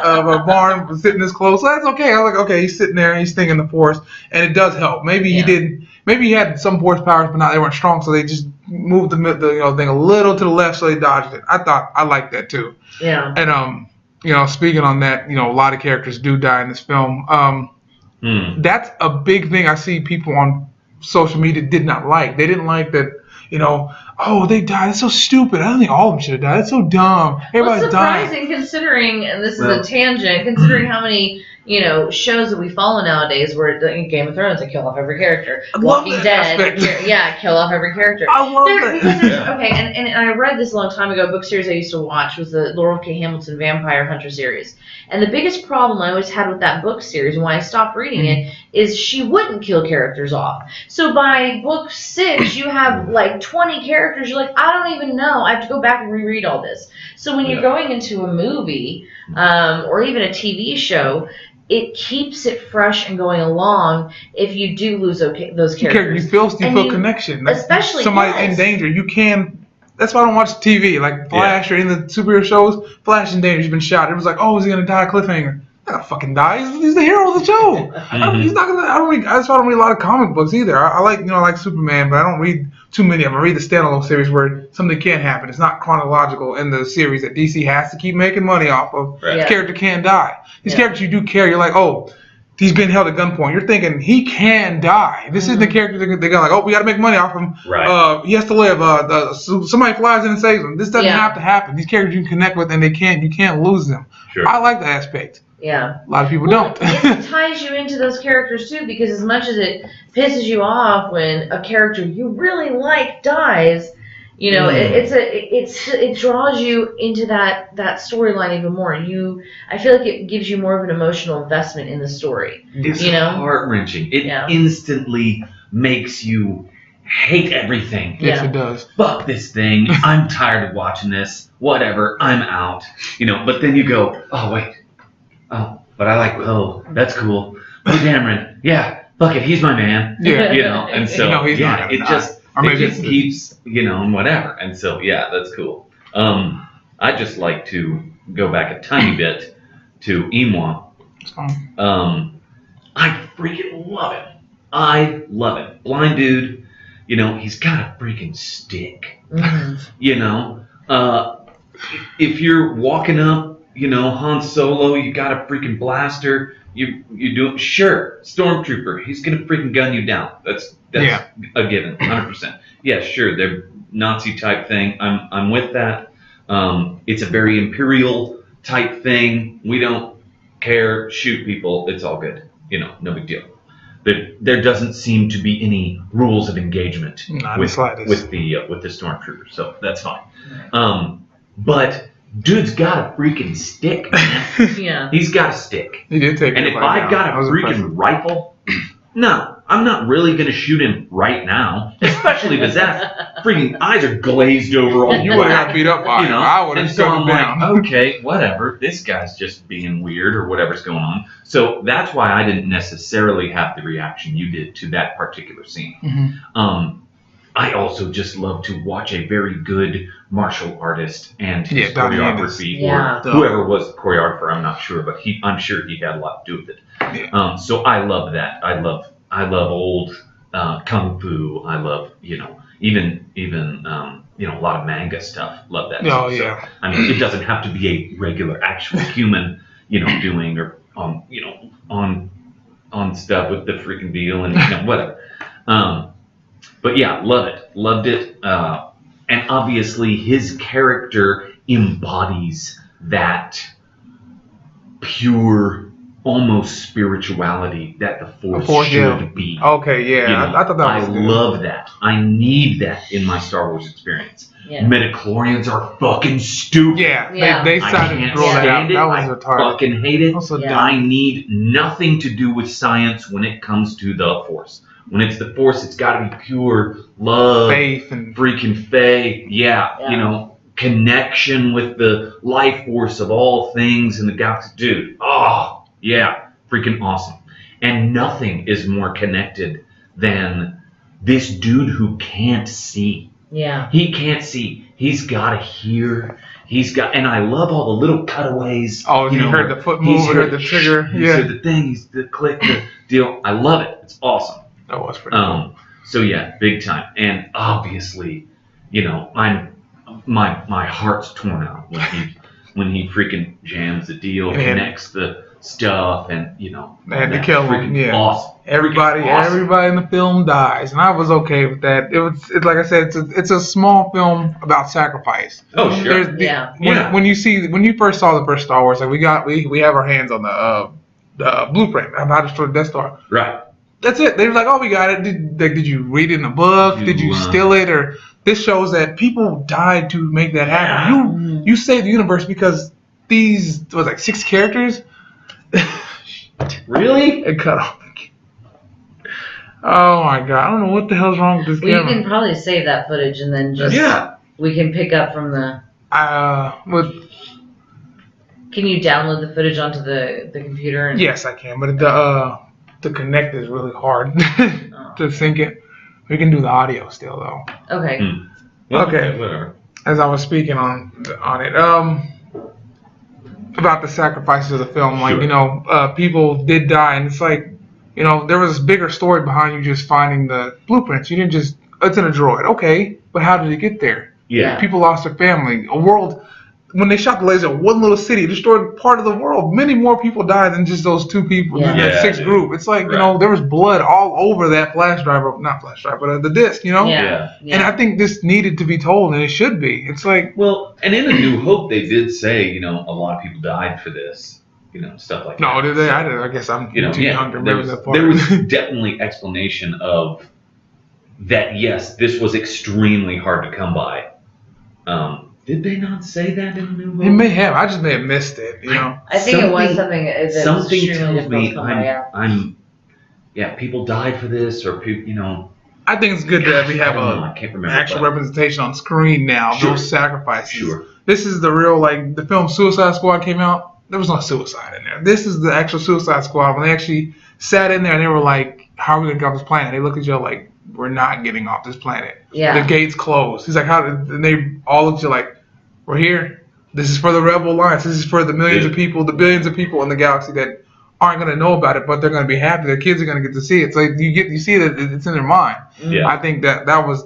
of a barn sitting this close. So that's okay. I was like, okay, he's sitting there and he's thinking the force, and it does help. Maybe he didn't. Maybe he had some force powers, but they weren't strong, so they just moved the thing a little to the left, so they dodged it. I liked that too. Yeah. And speaking on that, a lot of characters do die in this film. That's a big thing I see people on social media did not like. They didn't like that. Oh, they died. That's so stupid. I don't think all of them should have died. That's so dumb. Everybody's dying. Surprising considering, and this is a tangent, considering how many shows that we follow nowadays where Game of Thrones, they kill off every character. Walking Dead, kill off every character. I love that. Okay, and I read this a long time ago. A book series I used to watch was the Laurel K. Hamilton Vampire Hunter series. And the biggest problem I always had with that book series and why I stopped reading it is she wouldn't kill characters off. So by book 6, you have like 20 characters. You're like, I don't even know. I have to go back and reread all this. So when you're going into a movie or even a TV show, it keeps it fresh and going along if you do lose those characters. You feel connection. Like especially somebody in danger. You can. That's why I don't watch TV. Like Flash or in the superhero shows, Flash in danger. He's been shot. It was like, oh, is he gonna die? Cliffhanger. He's not gonna fucking die. He's the hero of the show. He's not gonna. That's why I don't read a lot of comic books either. I like Superman, but I don't read too many of them. I read the standalone series where something can't happen. It's not chronological in the series that DC has to keep making money off of. Right. This character can't die. These characters you do care. You're like, oh, he's been held at gunpoint. You're thinking he can die. This isn't the character they're going like, oh, we got to make money off him. Right. He has to live. Somebody flies in and saves him. This doesn't have to happen. These characters you can connect with, and you can't lose them. Sure. I like that aspect. Yeah. A lot of people don't. It ties you into those characters too, because as much as it pisses you off when a character you really like dies, it draws you into that storyline even more. I feel like it gives you more of an emotional investment in the story. It's heart-wrenching. It instantly makes you hate everything. Yes, it does. Fuck this thing. I'm tired of watching this. Whatever. I'm out. But then you go, oh wait. Oh, but I like. Oh, that's cool. Oh, Dameron. Yeah. Fuck it. He's my man. Yeah. And so it just keeps and whatever. And so that's cool. I just like to go back a tiny bit to Imwa. I freaking love him. I love it. Blind dude. He's got a freaking stick. If you're walking up, Han Solo, you got a freaking blaster. You do sure, Stormtrooper. He's gonna freaking gun you down. That's a given, 100%. Yeah, sure. They're Nazi type thing. I'm with that. It's a very Imperial type thing. We don't care. Shoot people. It's all good. No big deal. There doesn't seem to be any rules of engagement with the Stormtrooper, so that's fine. But dude's got a freaking stick, man. Yeah. He's got a stick. He did take it. And if I got a freaking rifle, no, I'm not really going to shoot him right now. Especially if his freaking eyes are glazed over on you. You would have got beat up by him. I would have struck him down. Okay, whatever. This guy's just being weird or whatever's going on. So that's why I didn't necessarily have the reaction you did to that particular scene. Mm-hmm. I also just love to watch a very good martial artist and his choreography, or whoever was the choreographer. I'm not sure, but I'm sure he had a lot to do with it. Yeah. So I love that. I love old kung fu. I love even a lot of manga stuff. Love that. Oh, too. yeah. So, I mean, it doesn't have to be a regular actual human doing or on on stuff with the freaking deal and whatever. But yeah, loved it. And obviously his character embodies that pure, almost spirituality that the Force should be. Okay, yeah, I thought that was good. I love that. I need that in my Star Wars experience. Yeah. Midichlorians are fucking stupid. Yeah. They decided to throw that out. That was retarded. I fucking hate it. Also dumb. I need nothing to do with science when it comes to the Force. When it's the Force, it's got to be pure love, faith, and freaking faith. Yeah. Connection with the life force of all things in the galaxy. Dude, freaking awesome. And nothing is more connected than this dude who can't see. Yeah. He can't see. He's got to hear. And I love all the little cutaways. Oh, you heard the foot move, heard the trigger. He heard the thing, he's the click, the deal. I love it. It's awesome. That was pretty cool. So yeah, big time. And obviously, my heart's torn out when he freaking jams the deal, connects the stuff, and they had to kill him. Yeah, awesome. Everybody in the film dies, and I was okay with that. It's like I said, it's a small film about sacrifice. Oh sure. When you first saw the first Star Wars, like we have our hands on the blueprint of how to destroy the Death Star. Right. That's it. They were like, "Oh, we got it." Did you read it in a book? Did you steal it? Or this shows that people died to make that happen. You saved the universe because these was like 6 characters. Really? It cut off. Oh my god! I don't know what the hell's wrong with this camera. You can probably save that footage and then just we can pick up from the. Can you download the footage onto the computer? Yes, I can, but the connect is really hard to sync it. We can do the audio still though. Okay. Okay. Whatever. As I was speaking on it, about the sacrifices of the film, like people did die, and it's like, there was this bigger story behind you just finding the blueprints. You didn't just it's in a droid, okay, but how did it get there? Yeah. People lost their family, a world. When they shot the laser, one little city destroyed part of the world. Many more people died than just those 2 people, that 6 group. It's like, there was blood all over that flash drive, not flash drive, but the disc, Yeah. And I think this needed to be told, and it should be. It's like... Well, and in A New Hope, they did say, a lot of people died for this, stuff like that. No, did they? I guess I'm too young to remember that part. There was definitely explanation of that, yes, this was extremely hard to come by. Did they not say that in the new movie? They may have. I just may have missed it. I think it was something that something was tells me I'm people died for this, or people, I think it's good that we have actual representation on screen now. Sure. Those sacrifices. Sure. This is the real, the film Suicide Squad came out. There was no suicide in there. This is the actual Suicide Squad when they actually sat in there and they were like, "How are we gonna get off this planet?" They look at you like, "We're not getting off this planet. Yeah. The gates closed." He's like, "How?" And they all look at you like, "We're here. This is for the Rebel Alliance. This is for the millions of people, the billions of people in the galaxy that aren't going to know about it, but they're going to be happy. Their kids are going to get to see it." So you see that it's in their mind. Yeah. I think that was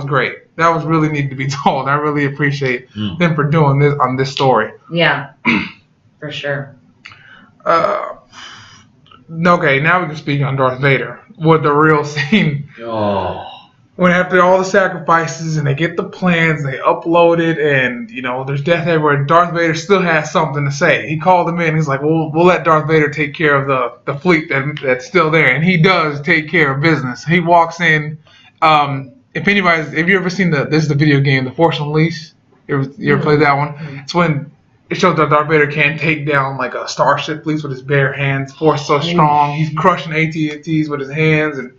great. That was really needed to be told. I really appreciate them for doing this on this story. Yeah, for sure. Okay, now we can speak on Darth Vader. What the real scene. Oh. When after all the sacrifices and they get the plans, they upload it, and there's death everywhere. Darth Vader still has something to say. He called him in. He's like, "Well, we'll let Darth Vader take care of the fleet that's still there," and he does take care of business. He walks in. If you ever seen this is the video game, The Force Unleashed? You ever played that one? It's when it shows that Darth Vader can take down like a starship fleet with his bare hands. Force so strong, he's crushing AT-ATs with his hands, and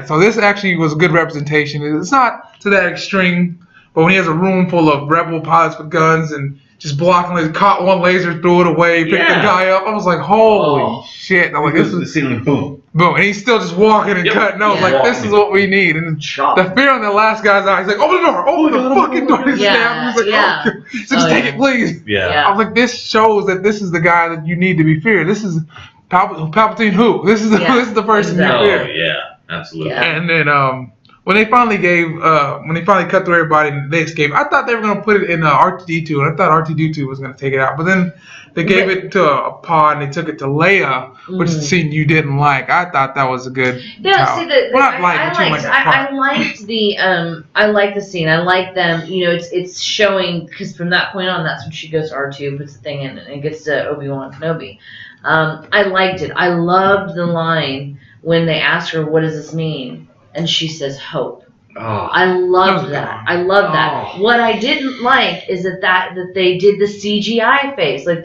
so this actually was a good representation. It's not to that extreme, but when he has a room full of rebel pilots with guns and just blocking, caught one laser, threw it away, picked the guy up. I was like, holy shit! I'm like, this is the ceiling, boom, and he's still just walking and cutting. I was like, this is what we need. And the fear on the last guy's eye. He's like, open the door, open the fucking door. He's like, oh, just take it, please. Yeah. I was like, this shows that this is the guy that you need to be feared. This is Palpatine who? This is the person you fear. Oh, yeah, absolutely. Yeah. And then when they finally cut through everybody and they escaped, I thought they were gonna put it in R2D2, and I thought R2D2 was gonna take it out. But then they gave it to a pod and they took it to Leia, which is a scene you didn't like. I thought that was a good. Yeah, see, I like the scene. I like them. You know, it's showing, because from that point on, that's when she goes to R2, puts the thing in, and it gets to Obi-Wan Kenobi. I liked it. I loved the line when they ask her, "What does this mean?" And she says, "Hope." Oh, I love that. I love that. What I didn't like is that they did the CGI face. Like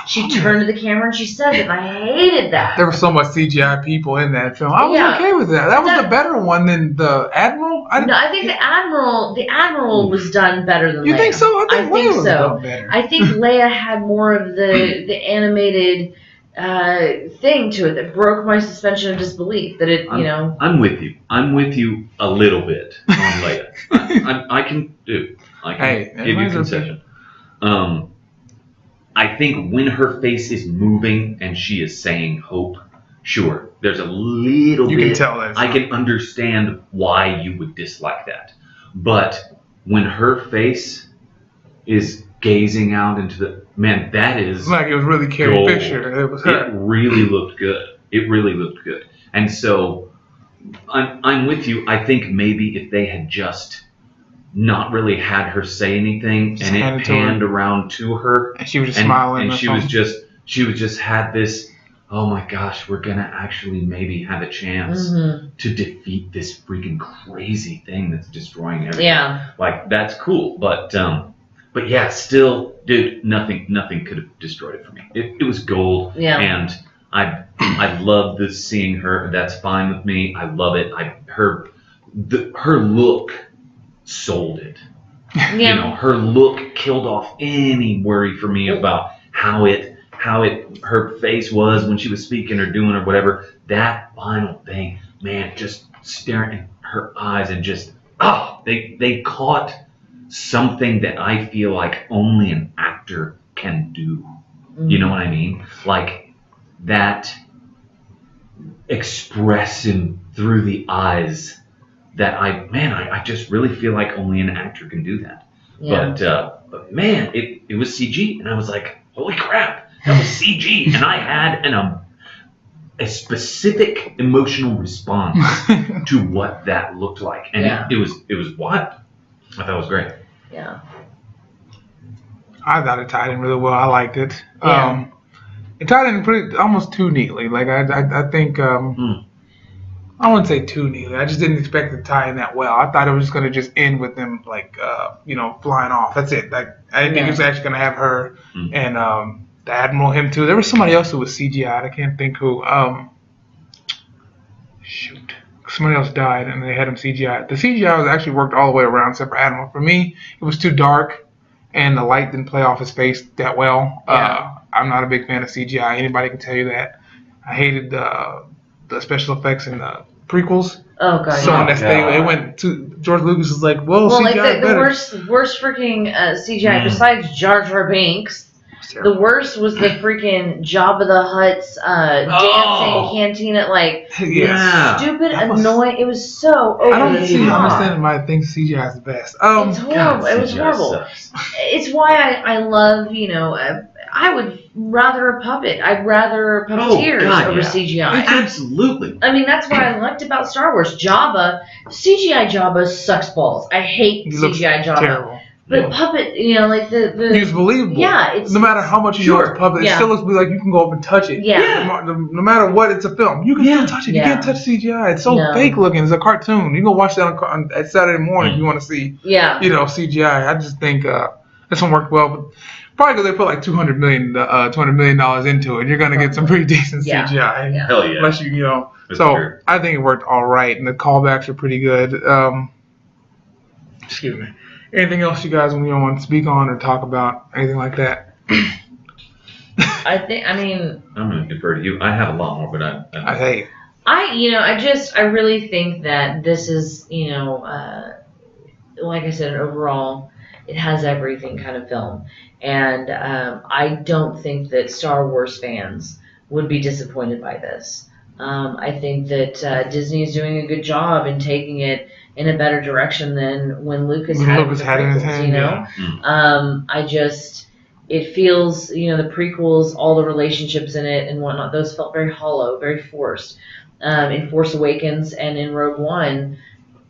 she turned to the camera and she says it, and I hated that. There was so much CGI people in that film. I was okay with that. That was the better one than the Admiral. I think the Admiral was done better than Leia. You think so? I think Leia was done better. I think Leia had more of the animated thing to it that broke my suspension of disbelief. That it, I'm with you. I'm with you a little bit on Leia. I can give you concession. I think when her face is moving and she is saying hope, sure, there's a little bit. You can tell that. I can understand why you would dislike that, but when her face is gazing out into the that is like it was really Carrie Fisher. It was her. It really looked good. And so I'm with you. I think maybe if they had just not really had her say anything and it panned around to her and she was just smiling and she was just had this, oh my gosh, we're gonna actually maybe have a chance to defeat this freaking crazy thing that's destroying everything. Yeah. Like that's cool, but yeah, still, dude, nothing could have destroyed it for me. It was gold, and I love this seeing her. That's fine with me. I love it. Her look sold it. Yeah. Her look killed off any worry for me about how her face was when she was speaking or doing or whatever. That final thing, man, just staring in her eyes and just they caught something that I feel like only an actor can do. You know what I mean? Like that expressing through the eyes that I just really feel like only an actor can do that. Yeah. But man, it was CG, and I was like, holy crap, that was CG, and I had a specific emotional response to what that looked like, and it was wild. I thought it was great. Yeah. I thought it tied in really well. I liked it. Yeah. It tied in almost too neatly. Like I think I wouldn't say too neatly. I just didn't expect it to tie in that well. I thought it was just gonna just end with them like flying off. That's it. Like I didn't think it was actually gonna have her and the Admiral, him too. There was somebody else who was CGI'd. I can't think who. Shoot. Somebody else died and they had him CGI. The CGI was actually worked all the way around except for Admiral. For me, it was too dark and the light didn't play off his face that well. Yeah. I'm not a big fan of CGI. Anybody can tell you that. I hated the special effects in the prequels. Oh god. So it went to George Lucas was like, whoa, CGI like the better. worst freaking CGI besides Jar Jar Binks. The worst was the freaking Jabba the Hutt's dancing cantina, like stupid, annoying. It was so over. I don't understand why I think CGI is the best. It's horrible. It was horrible. Sucks. It's why I love, I would rather a puppet. I'd rather puppeteers over CGI. Absolutely. I mean, that's what I liked about Star Wars. CGI Jabba sucks balls. I hate CGI Jabba. Terrible. But puppet, like the it's believable. Yeah, it's no matter how much you know it's a puppet, it still looks like you can go up and touch it. Yeah. No matter what, it's a film. You can still touch it. You can't touch CGI. It's so fake looking. It's a cartoon. You can go watch that on at Saturday morning if you want to see. Yeah. CGI. I just think this one worked well, but probably because they put like $200 million into it, you're gonna get some pretty decent CGI. Yeah. Hell yeah. Unless so I think it worked all right, and the callbacks are pretty good. Excuse me. Anything else you guys want to speak on or talk about? Anything like that? I'm going to defer to you. I have a lot more, but I really think that this is, like I said, overall, it has everything kind of film. And I don't think that Star Wars fans would be disappointed by this. I think that Disney is doing a good job in taking it in a better direction than when Lucas had Lucas the had it in his prequels, hand, you know? It feels, the prequels, all the relationships in it and whatnot, those felt very hollow, very forced. In Force Awakens and in Rogue One,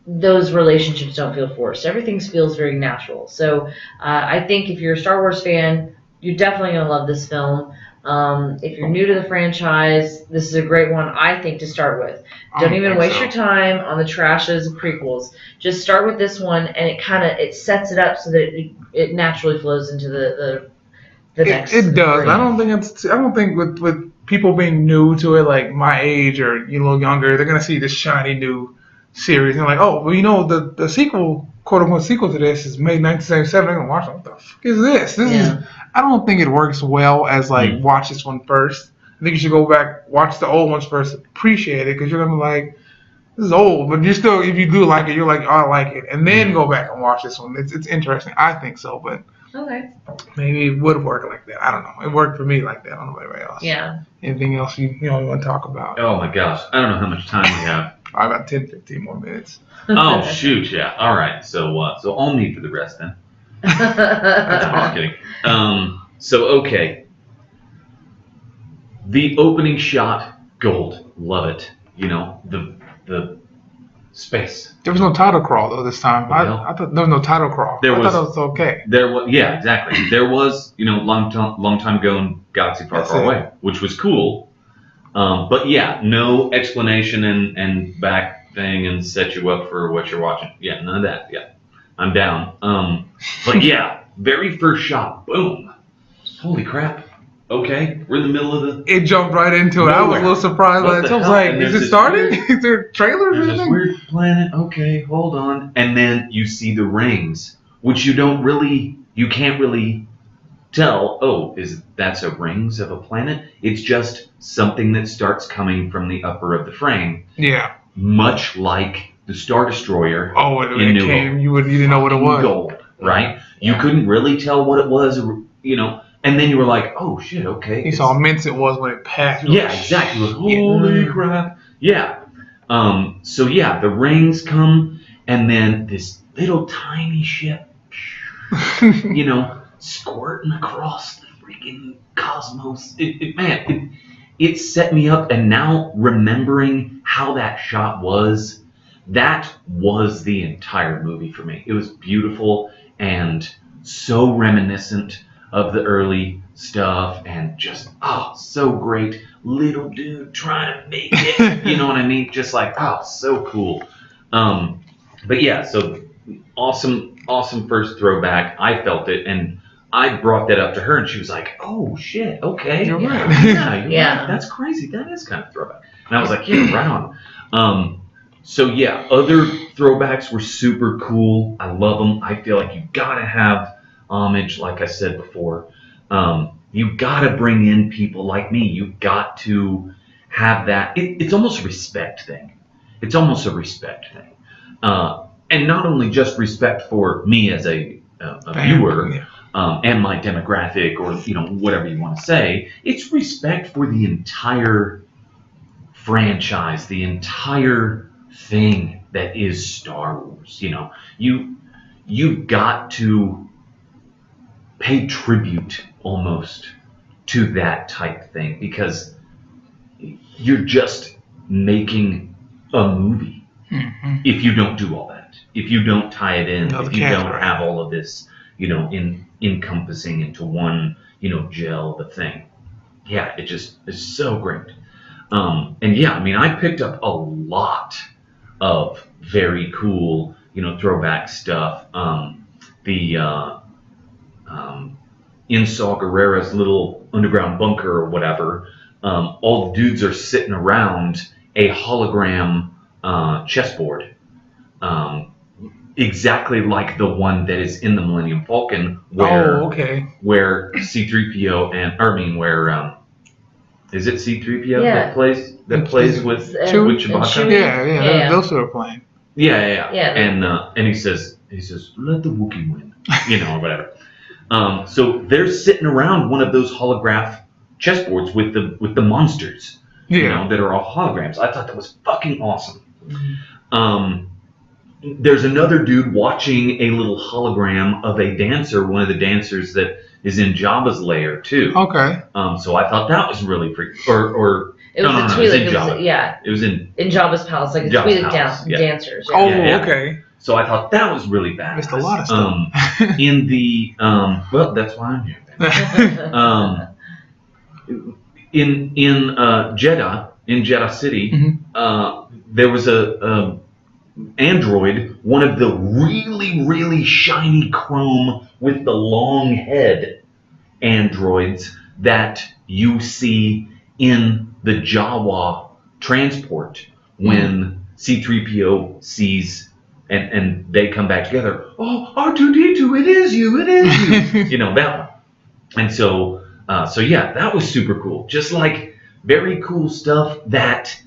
those relationships don't feel forced. Everything feels very natural. So I think if you're a Star Wars fan, you're definitely going to love this film. If you're new to the franchise, this is a great one, I think, to start with. Don't even waste your time on the trashes of prequels. Just start with this one, and it sets it up so that it naturally flows into the next. It does. three. I don't think with people being new to it, like my age or a little younger, they're gonna see this shiny new series and like, oh, well, the sequel, quote unquote sequel to this is made 1977. They're gonna watch it. What the fuck is this? This is. I don't think it works well as like watch this one first. I think you should go back, watch the old ones first, appreciate it, because you're gonna be like, this is old, but you still, if you do like it, you're like, oh, I like it, and then go back and watch this one. It's interesting. I think so, but. Okay. Maybe it would work like that. I don't know. It worked for me like that. I don't know about anybody else. Yeah. Anything else you want to talk about? Oh my gosh, I don't know how much time we have. I got 10, 15 more minutes. Oh shoot, yeah. All right, so all me for the rest then. No, I'm just kidding. So okay, the opening shot, gold, love it. The space. There was no title crawl though this time. What the hell? I thought there was no title crawl. I thought it was okay. There was, yeah, exactly. There was, long time ago in Galaxy Far Far Away, which was cool. But yeah, no explanation and back thing and set you up for what you're watching. Yeah, none of that. Yeah, I'm down. But yeah, very first shot, boom. Holy crap. Okay, we're in the middle of It jumped right into it. I was a little surprised by it. I was like, is it starting? Is there trailers or There's this anything? weird planet. Okay, hold on. And then you see the rings, which you can't really tell. Oh, that's a rings of a planet? It's just something that starts coming from the upper of the frame. Yeah. Much like the Star Destroyer. Oh, it came. You didn't know what it was. Gold, right? You couldn't really tell what it was, And then you were like, oh shit, okay. You saw how immense it was when it passed. Yeah, exactly. Holy crap. Yeah. So yeah, the rings come, and then this little tiny ship, squirting across the freaking cosmos. It set me up, and now remembering how that shot was, that was the entire movie for me. It was beautiful and so reminiscent of the early stuff, and just so great. Little dude trying to make it, you know what I mean? Just like so cool. But yeah, so awesome first throwback. I felt it, and I brought that up to her, and she was like, "Oh shit, okay, You're right. Yeah, you're right. That's crazy. That is kind of throwback." And I was like, "Yeah, right on." So yeah, other throwbacks were super cool. I love them. I feel like you gotta have homage, like I said before. You gotta bring in people like me. You got to have that. It's almost a respect thing. And not only just respect for me as a viewer and my demographic, or whatever you want to say. It's respect for the entire franchise, the entire thing that is Star Wars. You've got to pay tribute almost to that type thing, because you're just making a movie if you don't do all that, if you don't tie it in, if you don't have all of this encompassing into one gel the thing. Yeah, it just is so great. And yeah, I mean, I picked up a lot of very cool throwback stuff. In Saw Gerrera's little underground bunker or whatever, all the dudes are sitting around a hologram chessboard, exactly like the one that is in the Millennium Falcon, where C-3PO where is it C-3PO that plays with Chewbacca? Yeah, those two are playing. Yeah. And he says, let the Wookiee win, or whatever. So they're sitting around one of those holograph chessboards with the monsters. that are all holograms. I thought that was fucking awesome. Mm-hmm. There's another dude watching a little hologram of a dancer, one of the dancers that is in Jabba's lair too. Okay. So I thought that was really freaky. Or It was no, a Twi'lek. it was in Jabba. It was in Jabba's palace, like a Jabba's Twi'lek palace, yeah. dancers. Oh, Yeah. okay. So I thought that was really bad. Missed a lot of stuff. In the well, that's why I'm here. In Jeddah City, there was a android, one of the really, really shiny chrome with the long head androids that you see in the Jawa transport when C-3PO sees and they come back together. Oh, R2-D2, it is you. That one. And so yeah, that was super cool. Just like very cool stuff that,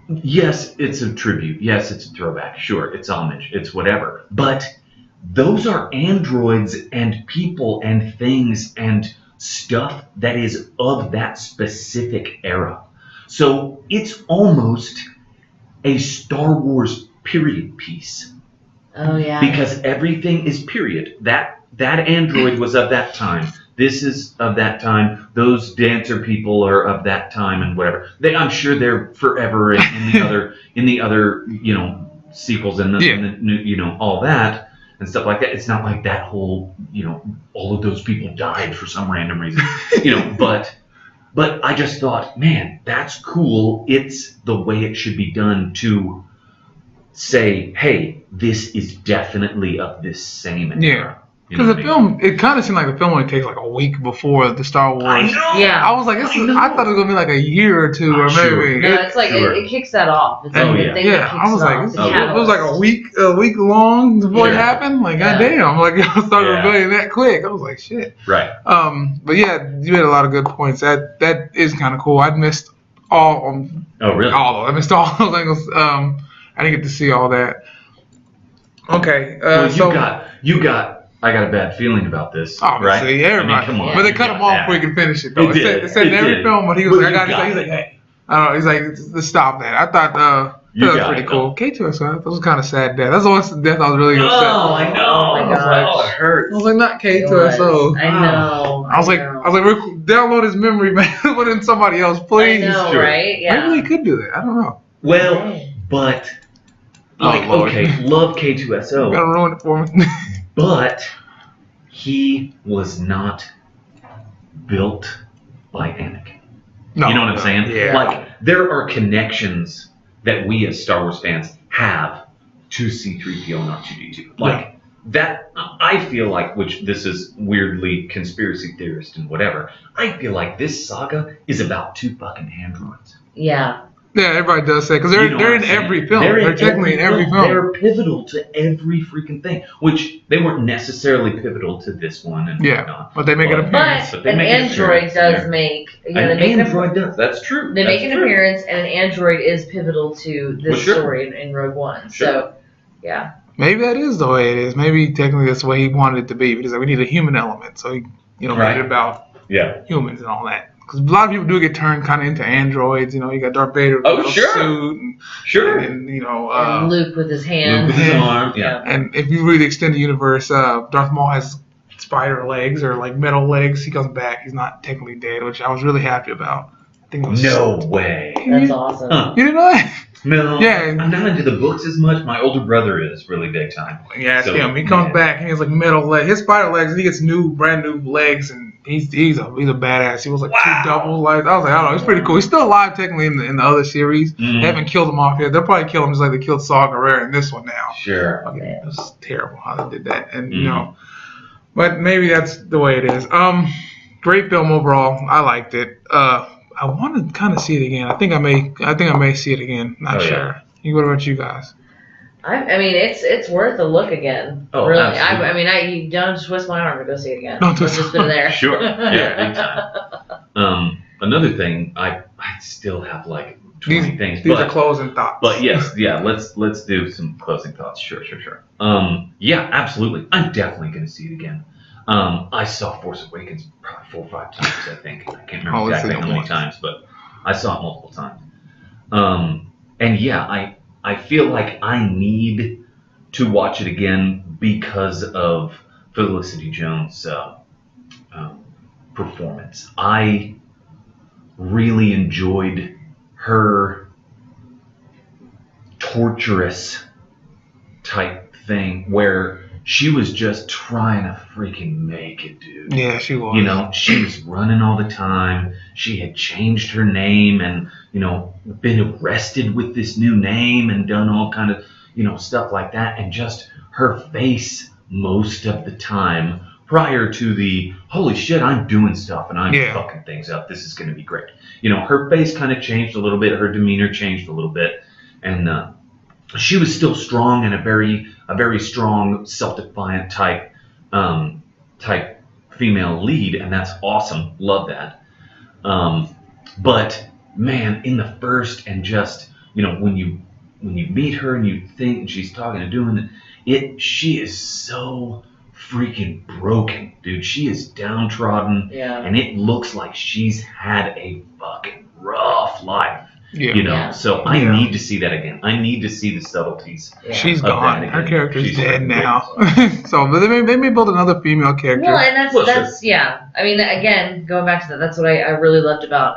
yes, it's a tribute. Yes, it's a throwback. Sure, it's homage. It's whatever. But those are androids and people and things and stuff that is of that specific era. So it's almost a Star Wars period piece. Oh, yeah. Because everything is period. That android was of that time. This is of that time. Those dancer people are of that time and whatever. I'm sure they're forever in the other sequels and the new, all that and stuff like that. It's not like that whole all of those people died for some random reason. But I just thought, man, that's cool. It's the way it should be done to say, hey, this is definitely of this same era. Yeah. Because the film, it kind of seemed like the film only takes like a week before the Star Wars. I know. Yeah. I was like, I thought it was gonna be like a year or two, or maybe. No, it's like it kicks that off. It's like the thing that kicks I was like, off. it was like a week long before it happened. Like, goddamn, like y'all started rebelling that quick. I was like, shit. Right. But yeah, you made a lot of good points. That is kind of cool. I missed all. Oh, really? I missed all those angles. I didn't get to see all that. Okay. You got. I got a bad feeling about this. Obviously, right? everybody. I mean, come on. But they cut him off before he could finish it, though. It said in every film, but he was like, he's like, hey. I don't know. He's like, let's stop that. I thought that was pretty cool. K2SO, that was kind of sad death. That's the one death I was really upset. Oh, I know. Oh, my gosh. It hurts. I was like, not K2SO. I know. I was like, download his memory, man. Put in somebody else, please. I know, right? Yeah. Maybe they could do that. I don't know. Well, but okay, love K2SO. Gotta ruin it for me. But he was not built like Anakin. No, you know what I'm saying? Yeah. Like, there are connections that we as Star Wars fans have to C-3PO and R2-D2. Like, that, I feel like, which this is weirdly conspiracy theorist and whatever, I feel like this saga is about two fucking androids. Yeah. Yeah, everybody does say, because they're in every film. They're technically in every film. They're pivotal to every freaking thing, which they weren't necessarily pivotal to this one and whatnot. But they make an appearance. But an android does make... An android does. That's true. They make an appearance, and an android is pivotal to this story in Rogue One. Sure. So, yeah. Maybe that is the way it is. Maybe technically that's the way he wanted it to be, because we need a human element. So he, made it about humans and all that. Because a lot of people do get turned kind of into androids. You got Darth Vader with a suit. And and Luke with his hands. Luke with his arm. Yeah. And if you really extend the universe, Darth Maul has spider legs or like metal legs. He comes back. He's not technically dead, which I was really happy about. I think it was no way. That's awesome. Huh. You didn't know that? No. Yeah. I'm not into the books as much. My older brother is really big time. Yeah, it's him. He comes back and he has like metal legs. His spider legs, and he gets brand new legs, and he's a badass. He was like two double legs. I was like, I don't know, he's pretty cool. He's still alive technically in the other series. They haven't killed him off yet. They'll probably kill him just like they killed Saw Gerrera in this one now. Sure. It was terrible how they did that, and but maybe that's the way it is. Great film overall. I liked it. I want to kind of see it again. I think I may see it again. Not sure. What about you guys? I mean, it's worth a look again. Oh, really. absolutely. You don't twist my arm to go see it again. Don't twist just been there. Sure. Yeah, big time. Another thing, I still have like 20 things. These are closing thoughts. But yes, let's do some closing thoughts. Sure. Yeah, absolutely. I'm definitely going to see it again. I saw Force Awakens probably 4 or 5 times, I think. I can't remember exactly how many times, but I saw it multiple times. And yeah, I feel like I need to watch it again because of Felicity Jones' performance. I really enjoyed her torturous type thing where she was just trying to freaking make it, dude. Yeah, she was. You know, she was running all the time. She had changed her name and, you know, been arrested with this new name and done all kind of, you know, stuff like that. And just her face most of the time prior to the, holy shit, I'm doing stuff and I'm fucking things up. This is going to be great. You know, her face kind of changed a little bit. Her demeanor changed a little bit. And she was still strong and a very strong, self-defiant type female lead, and that's awesome. Love that. But man, in the first and just, you know, when you meet her and you think and she's talking and doing it, she is so freaking broken, dude. She is downtrodden, and it looks like she's had a fucking rough life. Yeah. You know, so I need to see that again. I need to see the subtleties. She's gone. Her character's dead now. So, but they may build another female character. Well, and that's yeah. I mean, again, going back to that, that's what I really loved about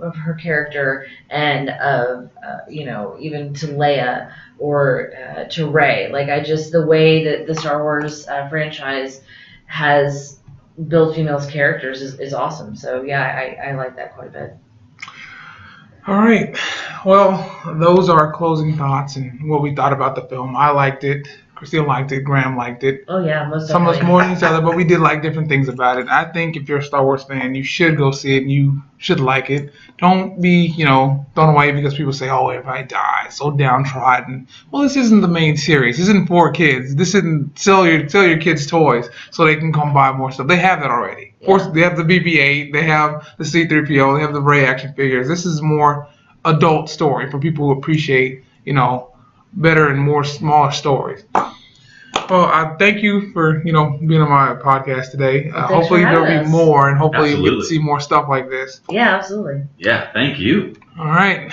of her character and of you know, even to Leia or to Rey. Like, I just, the way that the Star Wars franchise has built females characters is awesome. So yeah, I like that quite a bit. All right. Well, those are our closing thoughts and what we thought about the film. I liked it. Christine liked it. Graham liked it. Oh, yeah. Most Some of us more than each other, but we did like different things about it. I think if you're a Star Wars fan, you should go see it and you should like it. Don't be, you know, thrown away because people say, oh, everybody dies, so downtrodden. Well, this isn't the main series. This isn't for kids. This isn't sell your kids toys so they can come buy more stuff. They have that already. Of course, they have the BB-8, they have the C-3PO, they have the Rey action figures. This is more adult story for people who appreciate, you know, better and more smaller stories. Well, I thank you for, you know, being on my podcast today. Hopefully there'll be more, and hopefully we get to see more stuff like this. Yeah, absolutely. Yeah, thank you. All right.